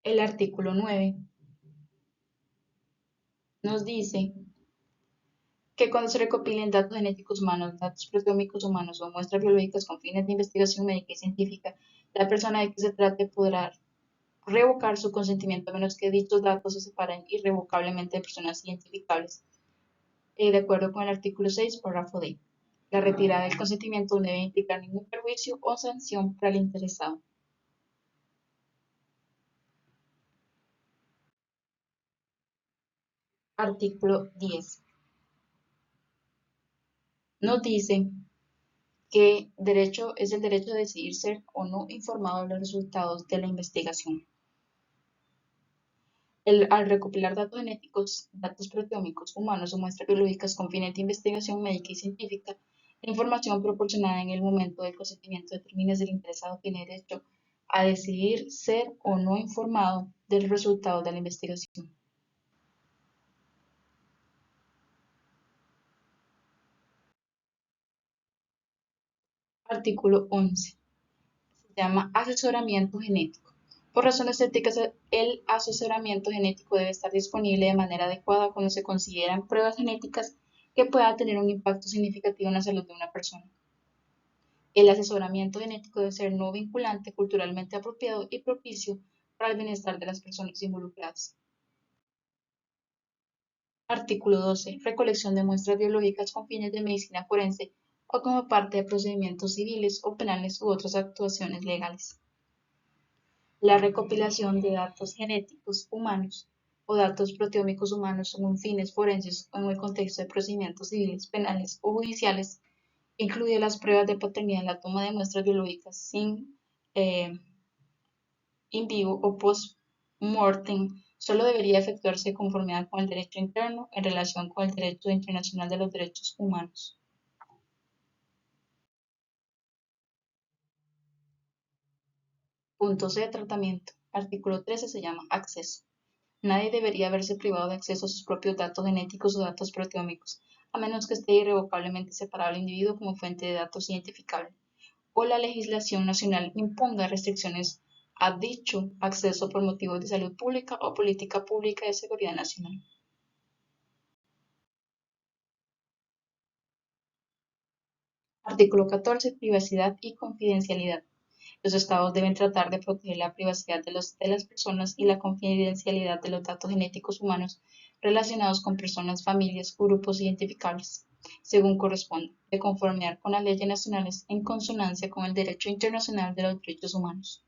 El artículo 9 nos dice que cuando se recopilen datos genéticos humanos, datos proteómicos humanos o muestras biológicas con fines de investigación médica y científica, la persona de que se trate podrá revocar su consentimiento a menos que dichos datos se separen irrevocablemente de personas identificables, de acuerdo con el artículo 6, párrafo D. La retirada del consentimiento no debe implicar ningún perjuicio o sanción para el interesado. Artículo 10. Nos dice que derecho es el derecho de decidir ser o no informado de los resultados de la investigación. Al recopilar datos genéticos, datos proteómicos humanos o muestras biológicas con fines de investigación médica y científica, la información proporcionada en el momento del consentimiento determina si el interesado tiene derecho a decidir ser o no informado del resultado de la investigación. Artículo 11. Se llama asesoramiento genético. Por razones éticas, el asesoramiento genético debe estar disponible de manera adecuada cuando se consideran pruebas genéticas que puedan tener un impacto significativo en la salud de una persona. El asesoramiento genético debe ser no vinculante, culturalmente apropiado y propicio para el bienestar de las personas involucradas. Artículo 12. Recolección de muestras biológicas con fines de medicina forense o como parte de procedimientos civiles o penales u otras actuaciones legales. La recopilación de datos genéticos humanos o datos proteómicos humanos con fines forenses o en el contexto de procedimientos civiles, penales o judiciales incluye las pruebas de paternidad, la toma de muestras biológicas sin in vivo o post-mortem solo debería efectuarse de conformidad con el derecho interno en relación con el derecho internacional de los derechos humanos. Punto C. Tratamiento. Artículo 13 se llama acceso. Nadie debería verse privado de acceso a sus propios datos genéticos o datos proteómicos, a menos que esté irrevocablemente separado al individuo como fuente de datos identificable, o la legislación nacional imponga restricciones a dicho acceso por motivos de salud pública o política pública de seguridad nacional. Artículo 14. Privacidad y confidencialidad. Los estados deben tratar de proteger la privacidad de las personas y la confidencialidad de los datos genéticos humanos relacionados con personas, familias o grupos identificables, según corresponda, de conformidad con las leyes nacionales en consonancia con el derecho internacional de los derechos humanos.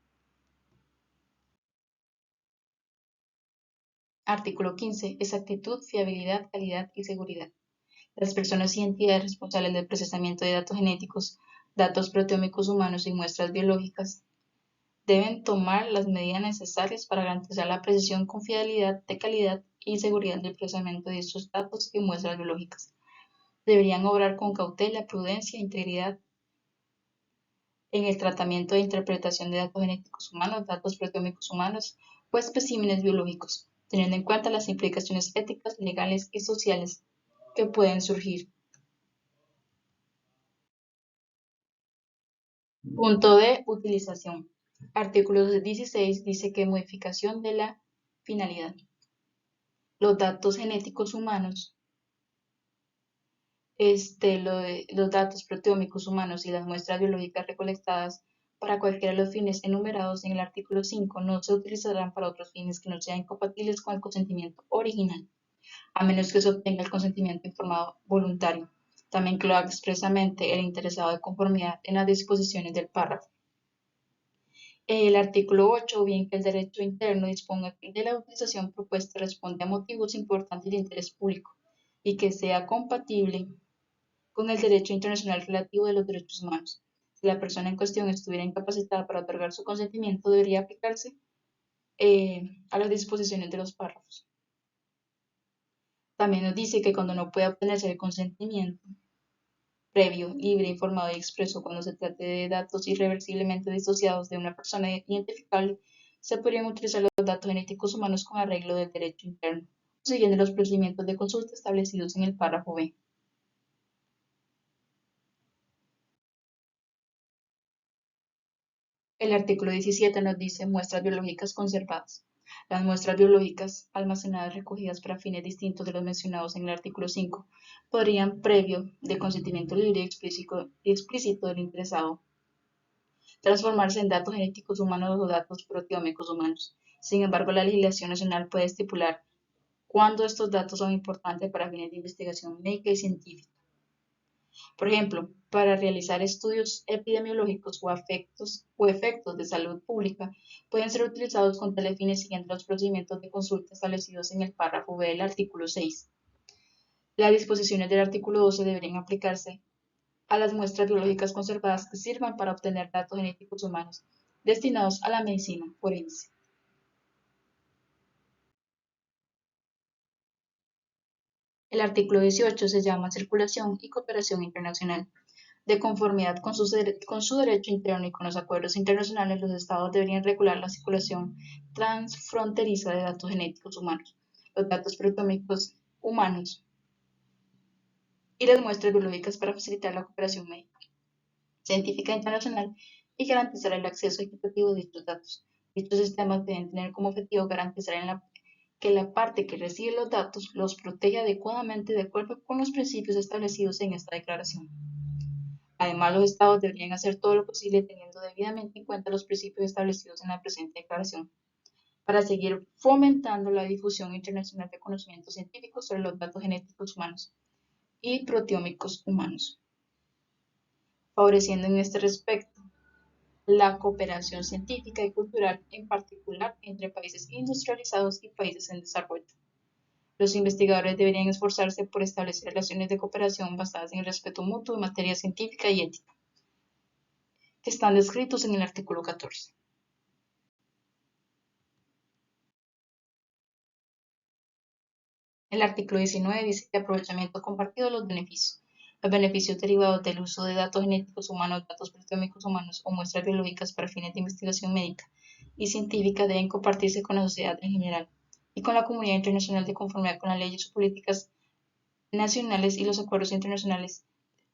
Artículo 15. Exactitud, fiabilidad, calidad y seguridad. Las personas y entidades responsables del procesamiento de datos genéticos, datos proteómicos humanos y muestras biológicas deben tomar las medidas necesarias para garantizar la precisión, confiabilidad, de calidad y seguridad del procesamiento de estos datos y muestras biológicas. Deberían obrar con cautela, prudencia e integridad en el tratamiento e interpretación de datos genéticos humanos, datos proteómicos humanos o especímenes biológicos, teniendo en cuenta las implicaciones éticas, legales y sociales que pueden surgir. Punto de utilización. Artículo 16 dice que modificación de la finalidad. Los datos genéticos humanos, los datos proteómicos humanos y las muestras biológicas recolectadas para cualquiera de los fines enumerados en el artículo 5 no se utilizarán para otros fines que no sean incompatibles con el consentimiento original, a menos que se obtenga el consentimiento informado voluntario, también que lo haga expresamente el interesado de conformidad en las disposiciones del párrafo. El artículo 8, bien que el derecho interno disponga que de la utilización propuesta responde a motivos importantes de interés público y que sea compatible con el derecho internacional relativo de los derechos humanos. Si la persona en cuestión estuviera incapacitada para otorgar su consentimiento, debería aplicarse a las disposiciones de los párrafos. También nos dice que cuando no pueda obtenerse el consentimiento previo, libre, informado y expreso cuando se trate de datos irreversiblemente disociados de una persona identificable, se podrían utilizar los datos genéticos humanos con arreglo del derecho interno, siguiendo los procedimientos de consulta establecidos en el párrafo B. El artículo 17 nos dice muestras biológicas conservadas. Las muestras biológicas almacenadas recogidas para fines distintos de los mencionados en el artículo 5 podrían, previo de consentimiento libre y explícito del interesado, transformarse en datos genéticos humanos o datos proteómicos humanos. Sin embargo, la legislación nacional puede estipular cuándo estos datos son importantes para fines de investigación médica y científica. Por ejemplo, para realizar estudios epidemiológicos o efectos de salud pública, pueden ser utilizados con tales fines siguiendo los procedimientos de consulta establecidos en el párrafo B del artículo 6. Las disposiciones del artículo 12 deberían aplicarse a las muestras biológicas conservadas que sirvan para obtener datos genéticos humanos destinados a la medicina forense. El artículo 18 se llama Circulación y Cooperación Internacional. De conformidad con su derecho interno y con los acuerdos internacionales, los Estados deberían regular la circulación transfronteriza de datos genéticos humanos, los datos proteómicos humanos y las muestras biológicas para facilitar la cooperación médica, científica internacional y garantizar el acceso equitativo de dichos datos. Dichos sistemas deben tener como objetivo garantizar que la parte que recibe los datos los protege adecuadamente de acuerdo con los principios establecidos en esta declaración. Además, los Estados deberían hacer todo lo posible teniendo debidamente en cuenta los principios establecidos en la presente declaración para seguir fomentando la difusión internacional de conocimientos científicos sobre los datos genéticos humanos y proteómicos humanos, favoreciendo en este respecto la cooperación científica y cultural, en particular entre países industrializados y países en desarrollo. Los investigadores deberían esforzarse por establecer relaciones de cooperación basadas en el respeto mutuo en materia científica y ética, que están descritos en el artículo 14. El artículo 19 dice que aprovechamiento compartido de los beneficios. Los beneficios derivados del uso de datos genéticos humanos, datos proteómicos humanos o muestras biológicas para fines de investigación médica y científica deben compartirse con la sociedad en general y con la comunidad internacional de conformidad con las leyes o políticas nacionales y los acuerdos internacionales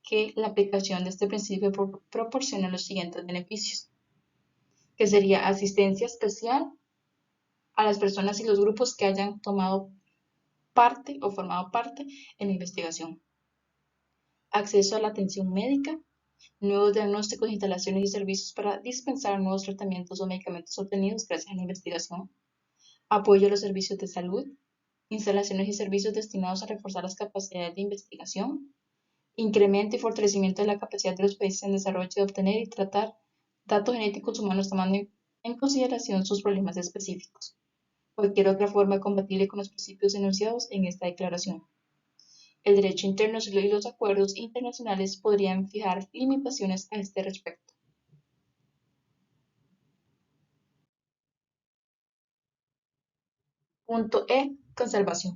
que la aplicación de este principio proporciona los siguientes beneficios, que sería asistencia especial a las personas y los grupos que hayan tomado parte o formado parte en la investigación, acceso a la atención médica, nuevos diagnósticos, instalaciones y servicios para dispensar nuevos tratamientos o medicamentos obtenidos gracias a la investigación, apoyo a los servicios de salud, instalaciones y servicios destinados a reforzar las capacidades de investigación, incremento y fortalecimiento de la capacidad de los países en desarrollo de obtener y tratar datos genéticos humanos tomando en consideración sus problemas específicos. Cualquier otra forma compatible con los principios enunciados en esta declaración. El derecho interno y los acuerdos internacionales podrían fijar limitaciones a este respecto. Punto E. Conservación.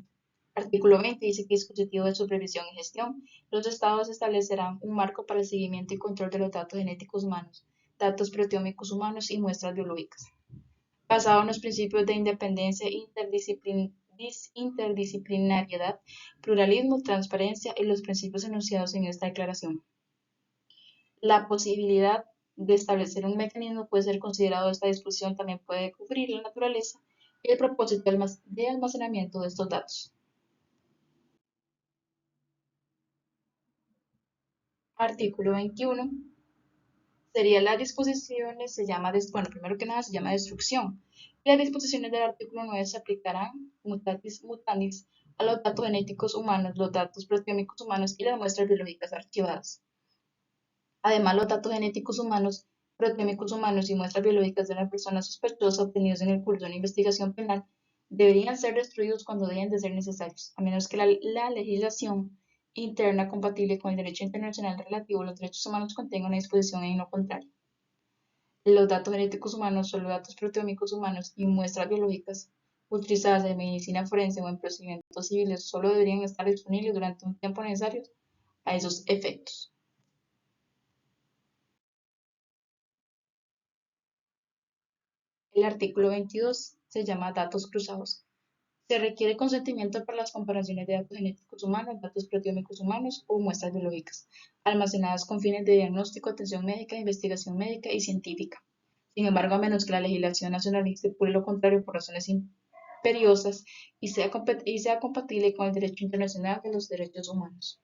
Artículo 20 dice que dispositivo de supervisión y gestión. Los estados establecerán un marco para el seguimiento y control de los datos genéticos humanos, datos proteómicos humanos y muestras biológicas, basado en los principios de independencia, interdisciplinariedad, pluralismo, transparencia y los principios enunciados en esta declaración. La posibilidad de establecer un mecanismo puede ser considerado. Esta disposición también puede cubrir la naturaleza y el propósito de almacenamiento de estos datos. Artículo 21 sería las disposiciones, bueno, primero que nada se llama destrucción. Y las disposiciones del artículo 9 se aplicarán mutatis mutandis a los datos genéticos humanos, los datos proteómicos humanos y las muestras biológicas archivadas. Además, los datos genéticos humanos, proteómicos humanos y muestras biológicas de una persona sospechosa obtenidos en el curso de una investigación penal deberían ser destruidos cuando dejen de ser necesarios, a menos que la legislación interna compatible con el derecho internacional relativo a los derechos humanos contenga una disposición en lo contrario. Los datos genéticos humanos son los datos proteómicos humanos y muestras biológicas utilizadas en medicina forense o en procedimientos civiles solo deberían estar disponibles durante un tiempo necesario a esos efectos. El artículo 22 se llama datos cruzados. Se requiere consentimiento para las comparaciones de datos genéticos humanos, datos proteómicos humanos o muestras biológicas, almacenadas con fines de diagnóstico, atención médica, investigación médica y científica. Sin embargo, a menos que la legislación nacional estipule lo contrario por razones imperiosas y sea compatible con el derecho internacional de los derechos humanos.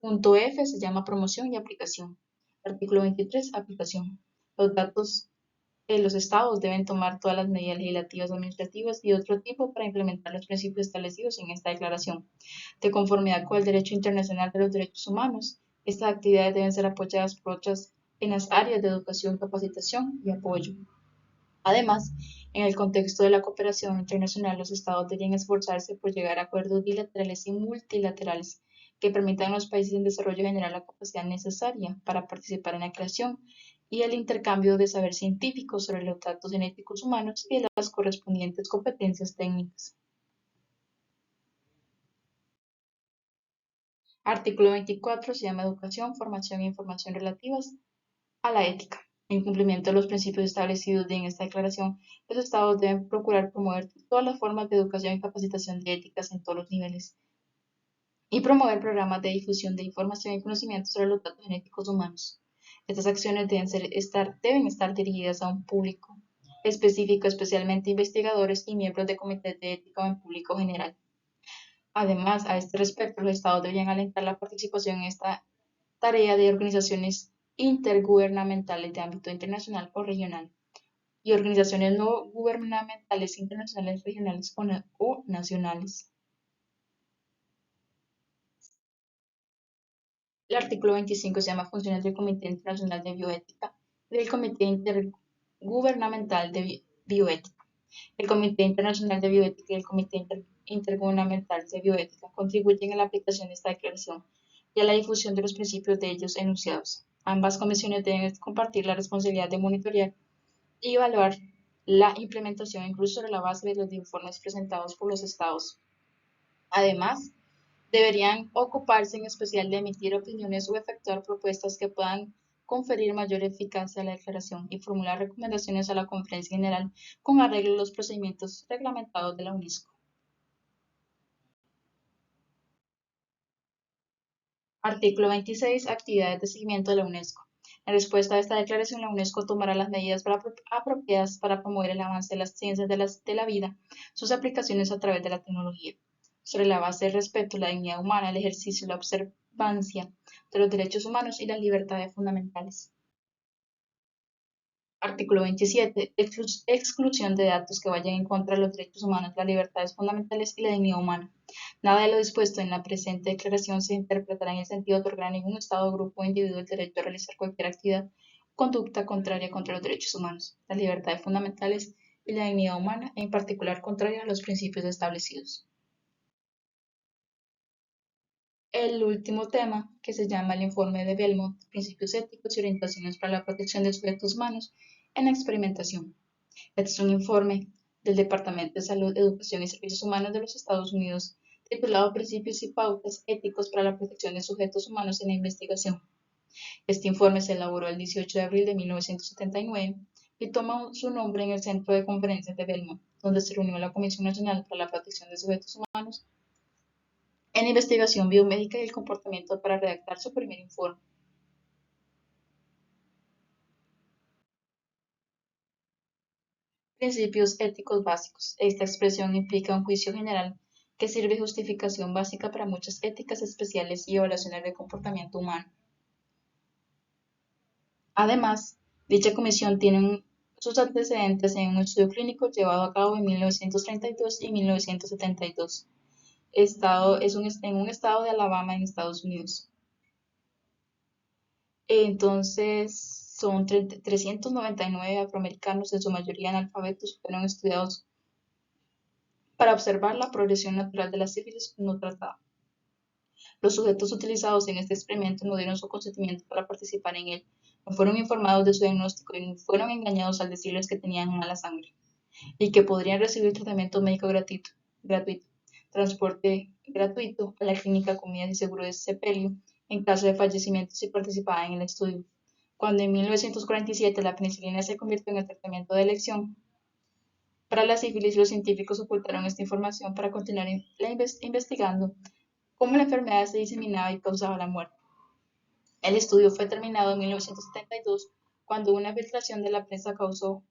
Punto F se llama promoción y aplicación. Artículo 23, aplicación. Los datos los estados deben tomar todas las medidas legislativas, administrativas y de otro tipo para implementar los principios establecidos en esta declaración. De conformidad con el derecho internacional de los derechos humanos, estas actividades deben ser apoyadas por otras en las áreas de educación, capacitación y apoyo. Además, en el contexto de la cooperación internacional, los estados deberían esforzarse por llegar a acuerdos bilaterales y multilaterales que permitan a los países en desarrollo generar la capacidad necesaria para participar en la creación y el intercambio de saber científico sobre los datos genéticos humanos y de las correspondientes competencias técnicas. Artículo 24 se llama Educación, Formación e Información relativas a la ética. En cumplimiento de los principios establecidos en esta declaración, los estados deben procurar promover todas las formas de educación y capacitación de éticas en todos los niveles y promover programas de difusión de información y conocimiento sobre los datos genéticos humanos. Estas acciones deben estar dirigidas a un público específico, especialmente investigadores y miembros de comités de ética o en público general. Además, a este respecto, los estados deberían alentar la participación en esta tarea de organizaciones intergubernamentales de ámbito internacional o regional y organizaciones no gubernamentales internacionales, regionales o nacionales. El artículo 25 se llama Funciones del Comité Internacional de Bioética y del Comité Intergubernamental de Bioética. El Comité Internacional de Bioética y el Comité Intergubernamental de Bioética contribuyen a la aplicación de esta declaración y a la difusión de los principios de ellos enunciados. Ambas comisiones deben compartir la responsabilidad de monitorear y evaluar la implementación incluso sobre la base de los informes presentados por los estados. Además, deberían ocuparse en especial de emitir opiniones o efectuar propuestas que puedan conferir mayor eficacia a la declaración y formular recomendaciones a la Conferencia General con arreglo a los procedimientos reglamentados de la UNESCO. Artículo 26. Actividades de seguimiento de la UNESCO. En respuesta a esta declaración, la UNESCO tomará las medidas apropiadas para promover el avance de las ciencias de la vida, sus aplicaciones a través de la tecnología, sobre la base del respeto a la dignidad humana, el ejercicio y la observancia de los derechos humanos y las libertades fundamentales. Artículo 27. Exclusión de datos que vayan en contra de los derechos humanos, las libertades fundamentales y la dignidad humana. Nada de lo dispuesto en la presente declaración se interpretará en el sentido de otorgar a ningún Estado, grupo o individuo el derecho a realizar cualquier actividad o conducta contraria contra los derechos humanos, las libertades fundamentales y la dignidad humana, en particular contraria a los principios establecidos. El último tema, que se llama el informe de Belmont, principios éticos y orientaciones para la protección de sujetos humanos en la experimentación. Este es un informe del Departamento de Salud, Educación y Servicios Humanos de los Estados Unidos titulado Principios y pautas éticos para la protección de sujetos humanos en la investigación. Este informe se elaboró el 18 de abril de 1979 y toma su nombre en el Centro de Conferencias de Belmont, donde se reunió la Comisión Nacional para la Protección de Sujetos Humanos en Investigación Biomédica y el Comportamiento para redactar su primer informe. Principios éticos básicos. Esta expresión implica un juicio general que sirve de justificación básica para muchas éticas especiales y evaluaciones de comportamiento humano. Además, dicha comisión tiene sus antecedentes en un estudio clínico llevado a cabo en 1932 y 1972. En un estado de Alabama en Estados Unidos. Entonces, son 399 afroamericanos, en su mayoría analfabetos, fueron estudiados para observar la progresión natural de la sífilis no tratada. Los sujetos utilizados en este experimento no dieron su consentimiento para participar en él, no fueron informados de su diagnóstico y fueron engañados al decirles que tenían mala sangre y que podrían recibir tratamiento médico gratuito, transporte gratuito a la clínica, comidas y seguro de sepelio en caso de fallecimiento si participaban en el estudio. Cuando en 1947 la penicilina se convirtió en el tratamiento de elección para la sífilis, los científicos ocultaron esta información para continuar investigando cómo la enfermedad se diseminaba y causaba la muerte. El estudio fue terminado en 1972 cuando una filtración de la prensa causó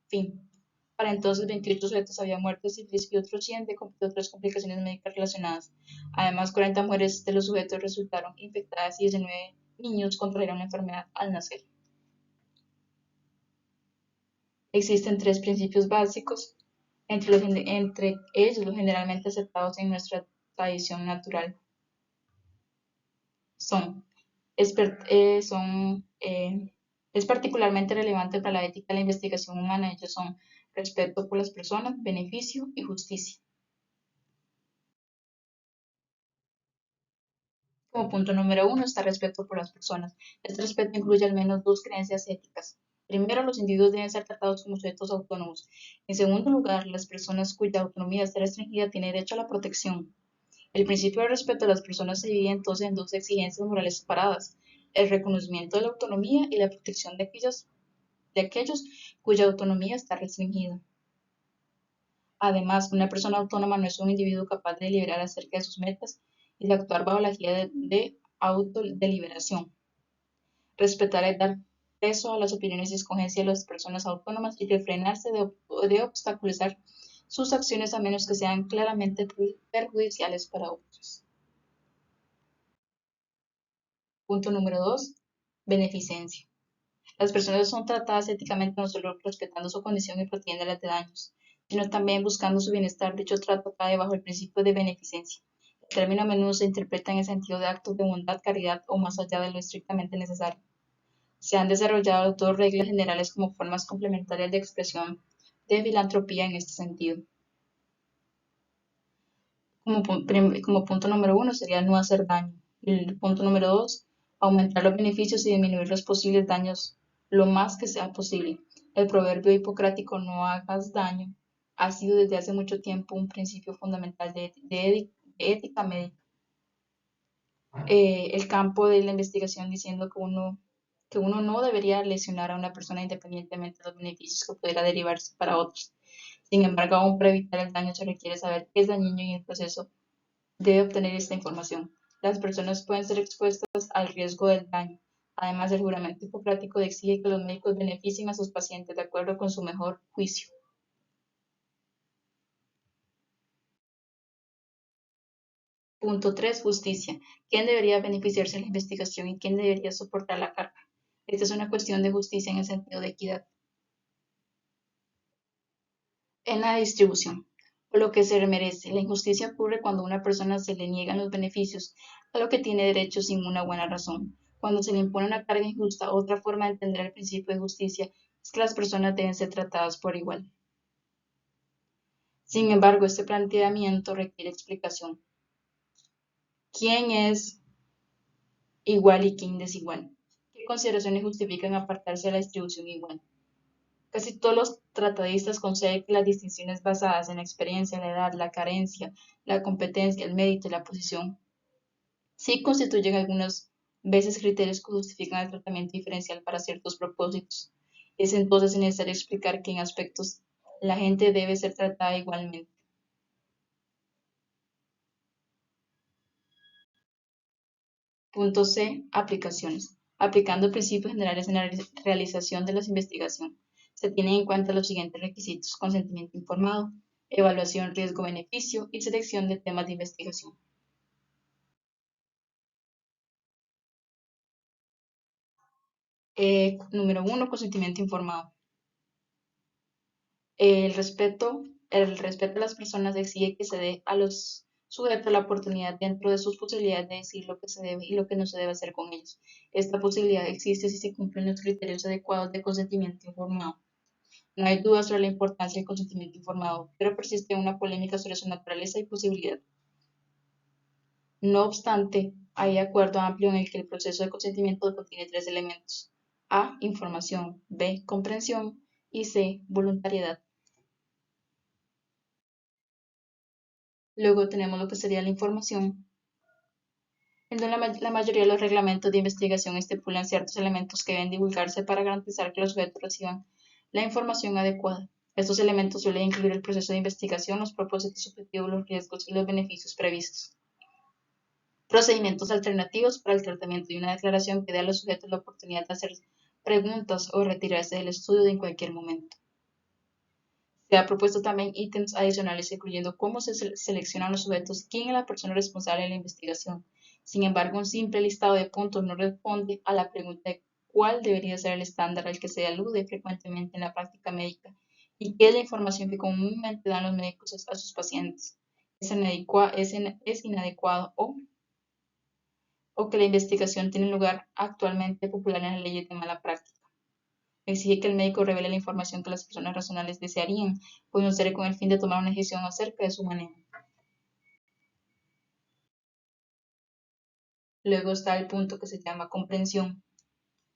fin. Para entonces, 28 sujetos habían muerto de sífilis y otros 100 de otras complicaciones médicas relacionadas. Además, 40 mujeres de los sujetos resultaron infectadas y 19 niños contrajeron la enfermedad al nacer. Existen tres principios básicos, entre ellos los generalmente aceptados en nuestra tradición natural. Son, es, son es particularmente relevante para la ética de la investigación humana. Ellos son respeto por las personas, beneficio y justicia. Como punto número uno está respeto por las personas. Este respeto incluye al menos dos creencias éticas. Primero, los individuos deben ser tratados como sujetos autónomos. En segundo lugar, las personas cuya autonomía está restringida tienen derecho a la protección. El principio de respeto a las personas se divide entonces en dos exigencias morales separadas: el reconocimiento de la autonomía y la protección de aquellos cuya autonomía está restringida. Además, una persona autónoma no es un individuo capaz de deliberar acerca de sus metas y de actuar bajo la guía de autodeliberación. Respetar es dar peso a las opiniones y escogencias de las personas autónomas y refrenarse de obstaculizar sus acciones a menos que sean claramente perjudiciales para otros. Punto número 2. Beneficencia. Las personas son tratadas éticamente no solo respetando su condición y protegiéndolas de daños, sino también buscando su bienestar. Dicho trato cae bajo el principio de beneficencia. El término a menudo se interpreta en el sentido de actos de bondad, caridad o más allá de lo estrictamente necesario. Se han desarrollado dos reglas generales como formas complementarias de expresión de filantropía en este sentido. Como punto número uno sería no hacer daño. El punto número dos, aumentar los beneficios y disminuir los posibles daños lo más que sea posible. El proverbio hipocrático no hagas daño ha sido desde hace mucho tiempo un principio fundamental de ética médica. El campo de la investigación diciendo que uno no debería lesionar a una persona independientemente de los beneficios que pudiera derivarse para otros. Sin embargo, aún para evitar el daño se requiere saber qué es dañino y en el proceso debe obtener esta información. Las personas pueden ser expuestas al riesgo del daño. Además, el juramento hipocrático exige que los médicos beneficien a sus pacientes de acuerdo con su mejor juicio. Punto 3. Justicia. ¿Quién debería beneficiarse de la investigación y quién debería soportar la carga? Esta es una cuestión de justicia en el sentido de equidad. En la distribución, por lo que se merece. La injusticia ocurre cuando a una persona se le niegan los beneficios a lo que tiene derecho sin una buena razón. Cuando se le impone una carga injusta, otra forma de entender el principio de justicia es que las personas deben ser tratadas por igual. Sin embargo, este planteamiento requiere explicación. ¿Quién es igual y quién desigual? ¿Qué consideraciones justifican apartarse de la distribución igual? Casi todos los tratadistas conceden que las distinciones basadas en la experiencia, la edad, la carencia, la competencia, el mérito y la posición sí constituyen algunas veces criterios que justifican el tratamiento diferencial para ciertos propósitos. Es entonces necesario explicar que en aspectos la gente debe ser tratada igualmente. Punto C. Aplicaciones. Aplicando principios generales en la realización de la investigación, se tienen en cuenta los siguientes requisitos: consentimiento informado, evaluación riesgo-beneficio y selección de temas de investigación. Número 1. Consentimiento informado. El respeto a las personas exige que se dé a los sujetos la oportunidad dentro de sus posibilidades de decir lo que se debe y lo que no se debe hacer con ellos. Esta posibilidad existe si se cumplen los criterios adecuados de consentimiento informado. No hay duda sobre la importancia del consentimiento informado, pero persiste una polémica sobre su naturaleza y posibilidad. No obstante, hay acuerdo amplio en el que el proceso de consentimiento contiene tres elementos: A. Información; B. Comprensión; y C. Voluntariedad. Luego tenemos lo que sería la información, en donde la mayoría de los reglamentos de investigación estipulan ciertos elementos que deben divulgarse para garantizar que los sujetos reciban la información adecuada. Estos elementos suelen incluir el proceso de investigación, los propósitos objetivos, los riesgos y los beneficios previstos. Procedimientos alternativos para el tratamiento y una declaración que dé a los sujetos la oportunidad de hacer preguntas o retirarse del estudio en cualquier momento. Se ha propuesto también ítems adicionales incluyendo cómo se seleccionan los sujetos, quién es la persona responsable de la investigación. Sin embargo, un simple listado de puntos no responde a la pregunta de cuál debería ser el estándar al que se alude frecuentemente en la práctica médica y qué es la información que comúnmente dan los médicos a sus pacientes. Es inadecuado o que la investigación tiene lugar actualmente popular en las leyes de mala práctica. Exige que el médico revele la información que las personas razonables desearían conocer con el fin de tomar una decisión acerca de su manejo. Luego está el punto que se llama comprensión.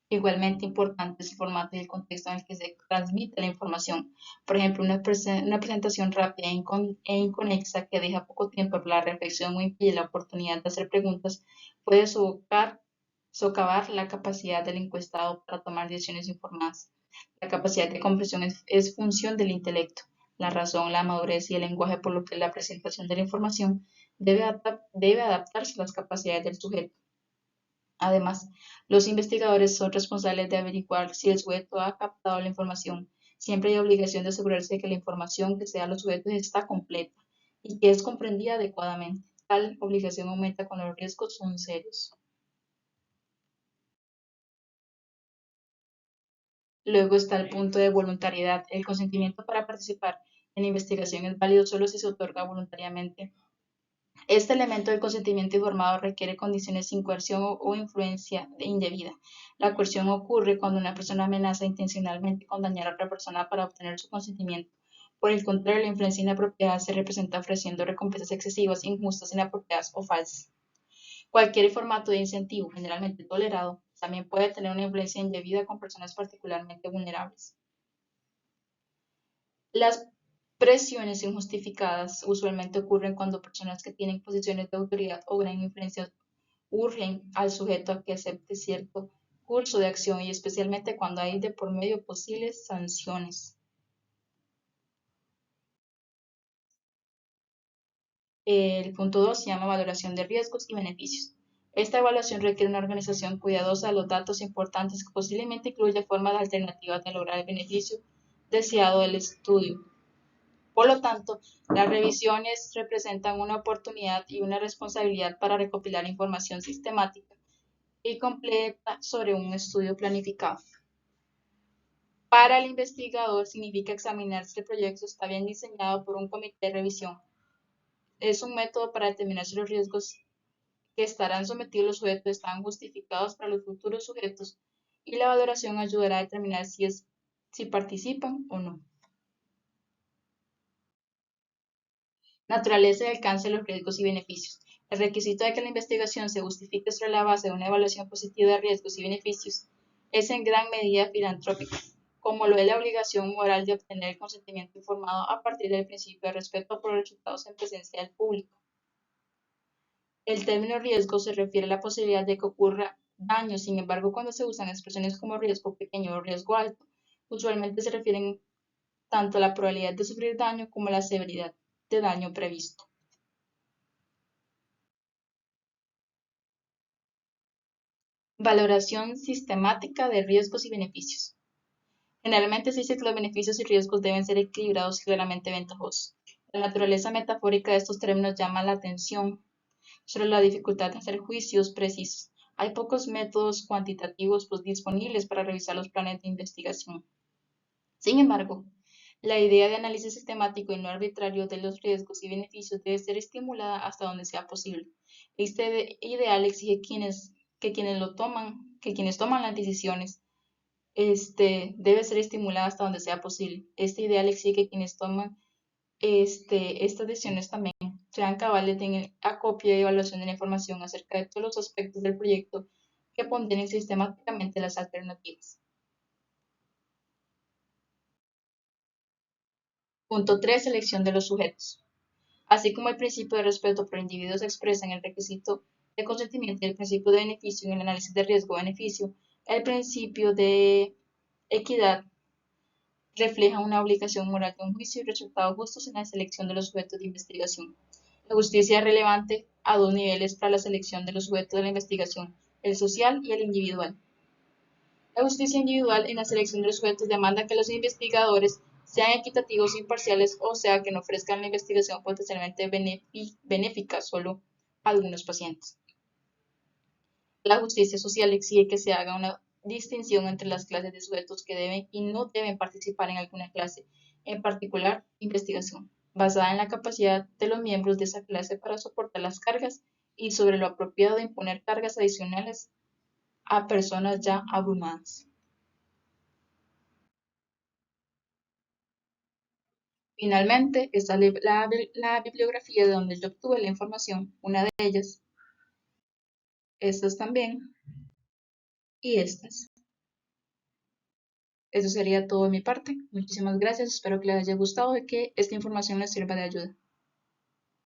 Igualmente importante es el formato y el contexto en el que se transmite la información. Por ejemplo, una presentación rápida e inconexa que deja poco tiempo para la reflexión o impide la oportunidad de hacer preguntas puede socavar la capacidad del encuestado para tomar decisiones informadas. La capacidad de comprensión es función del intelecto, la razón, la madurez y el lenguaje, por lo que la presentación de la información debe adaptarse a las capacidades del sujeto. Además, los investigadores son responsables de averiguar si el sujeto ha captado la información. Siempre hay obligación de asegurarse de que la información que se da a los sujetos está completa y que es comprendida adecuadamente. Tal obligación aumenta cuando los riesgos son serios. Luego está el punto de voluntariedad. El consentimiento para participar en la investigación es válido solo si se otorga voluntariamente. Este elemento del consentimiento informado requiere condiciones sin coerción o influencia indebida. La coerción ocurre cuando una persona amenaza intencionalmente con dañar a otra persona para obtener su consentimiento. Por el contrario, la influencia inapropiada se representa ofreciendo recompensas excesivas, injustas, inapropiadas o falsas. Cualquier formato de incentivo, generalmente tolerado, también puede tener una influencia indebida con personas particularmente vulnerables. Las presiones injustificadas usualmente ocurren cuando personas que tienen posiciones de autoridad o gran influencia urgen al sujeto a que acepte cierto curso de acción y especialmente cuando hay de por medio posibles sanciones. El punto 2 se llama valoración de riesgos y beneficios. Esta evaluación requiere una organización cuidadosa de los datos importantes que posiblemente incluya formas alternativas de lograr el beneficio deseado del estudio. Por lo tanto, las revisiones representan una oportunidad y una responsabilidad para recopilar información sistemática y completa sobre un estudio planificado. Para el investigador significa examinar si el proyecto está bien diseñado por un comité de revisión. Es un método para determinar si los riesgos que estarán sometidos los sujetos están justificados para los futuros sujetos y la valoración ayudará a determinar si participan o no. Naturaleza y alcance de los riesgos y beneficios. El requisito de que la investigación se justifique sobre la base de una evaluación positiva de riesgos y beneficios es en gran medida filantrópico. como lo es la obligación moral de obtener el consentimiento informado a partir del principio de respeto por los resultados en presencia del público. El término riesgo se refiere a la posibilidad de que ocurra daño, sin embargo, cuando se usan expresiones como riesgo pequeño o riesgo alto, usualmente se refieren tanto a la probabilidad de sufrir daño como a la severidad de daño previsto. Valoración sistemática de riesgos y beneficios. Generalmente se dice que los beneficios y riesgos deben ser equilibrados y claramente ventajosos. La naturaleza metafórica de estos términos llama la atención sobre la dificultad de hacer juicios precisos. Hay pocos métodos cuantitativos disponibles para revisar los planes de investigación. Sin embargo, la idea de análisis sistemático y no arbitrario de los riesgos y beneficios debe ser estimulada hasta donde sea posible. Este ideal exige que quienes toman las decisiones debe ser estimulada hasta donde sea posible. Este ideal exige que quienes toman estas decisiones también sean cabales en acopio y evaluación de la información acerca de todos los aspectos del proyecto que ponderen sistemáticamente las alternativas. Punto 3. Selección de los sujetos. Así como el principio de respeto por individuos se expresa en el requisito de consentimiento y el principio de beneficio en el análisis de riesgo-beneficio, el principio de equidad refleja una obligación moral de un juicio y resultados justos en la selección de los sujetos de investigación. La justicia es relevante a dos niveles para la selección de los sujetos de la investigación, el social y el individual. La justicia individual en la selección de los sujetos demanda que los investigadores sean equitativos e imparciales, o sea, que no ofrezcan la investigación potencialmente benéfica solo a algunos pacientes. La justicia social exige que se haga una distinción entre las clases de sujetos que deben y no deben participar en alguna clase, en particular investigación, basada en la capacidad de los miembros de esa clase para soportar las cargas y sobre lo apropiado de imponer cargas adicionales a personas ya abrumadas. Finalmente, está la bibliografía de donde yo obtuve la información, una de ellas, estas también y estas. Eso sería todo de mi parte. Muchísimas gracias. Espero que les haya gustado y que esta información les sirva de ayuda.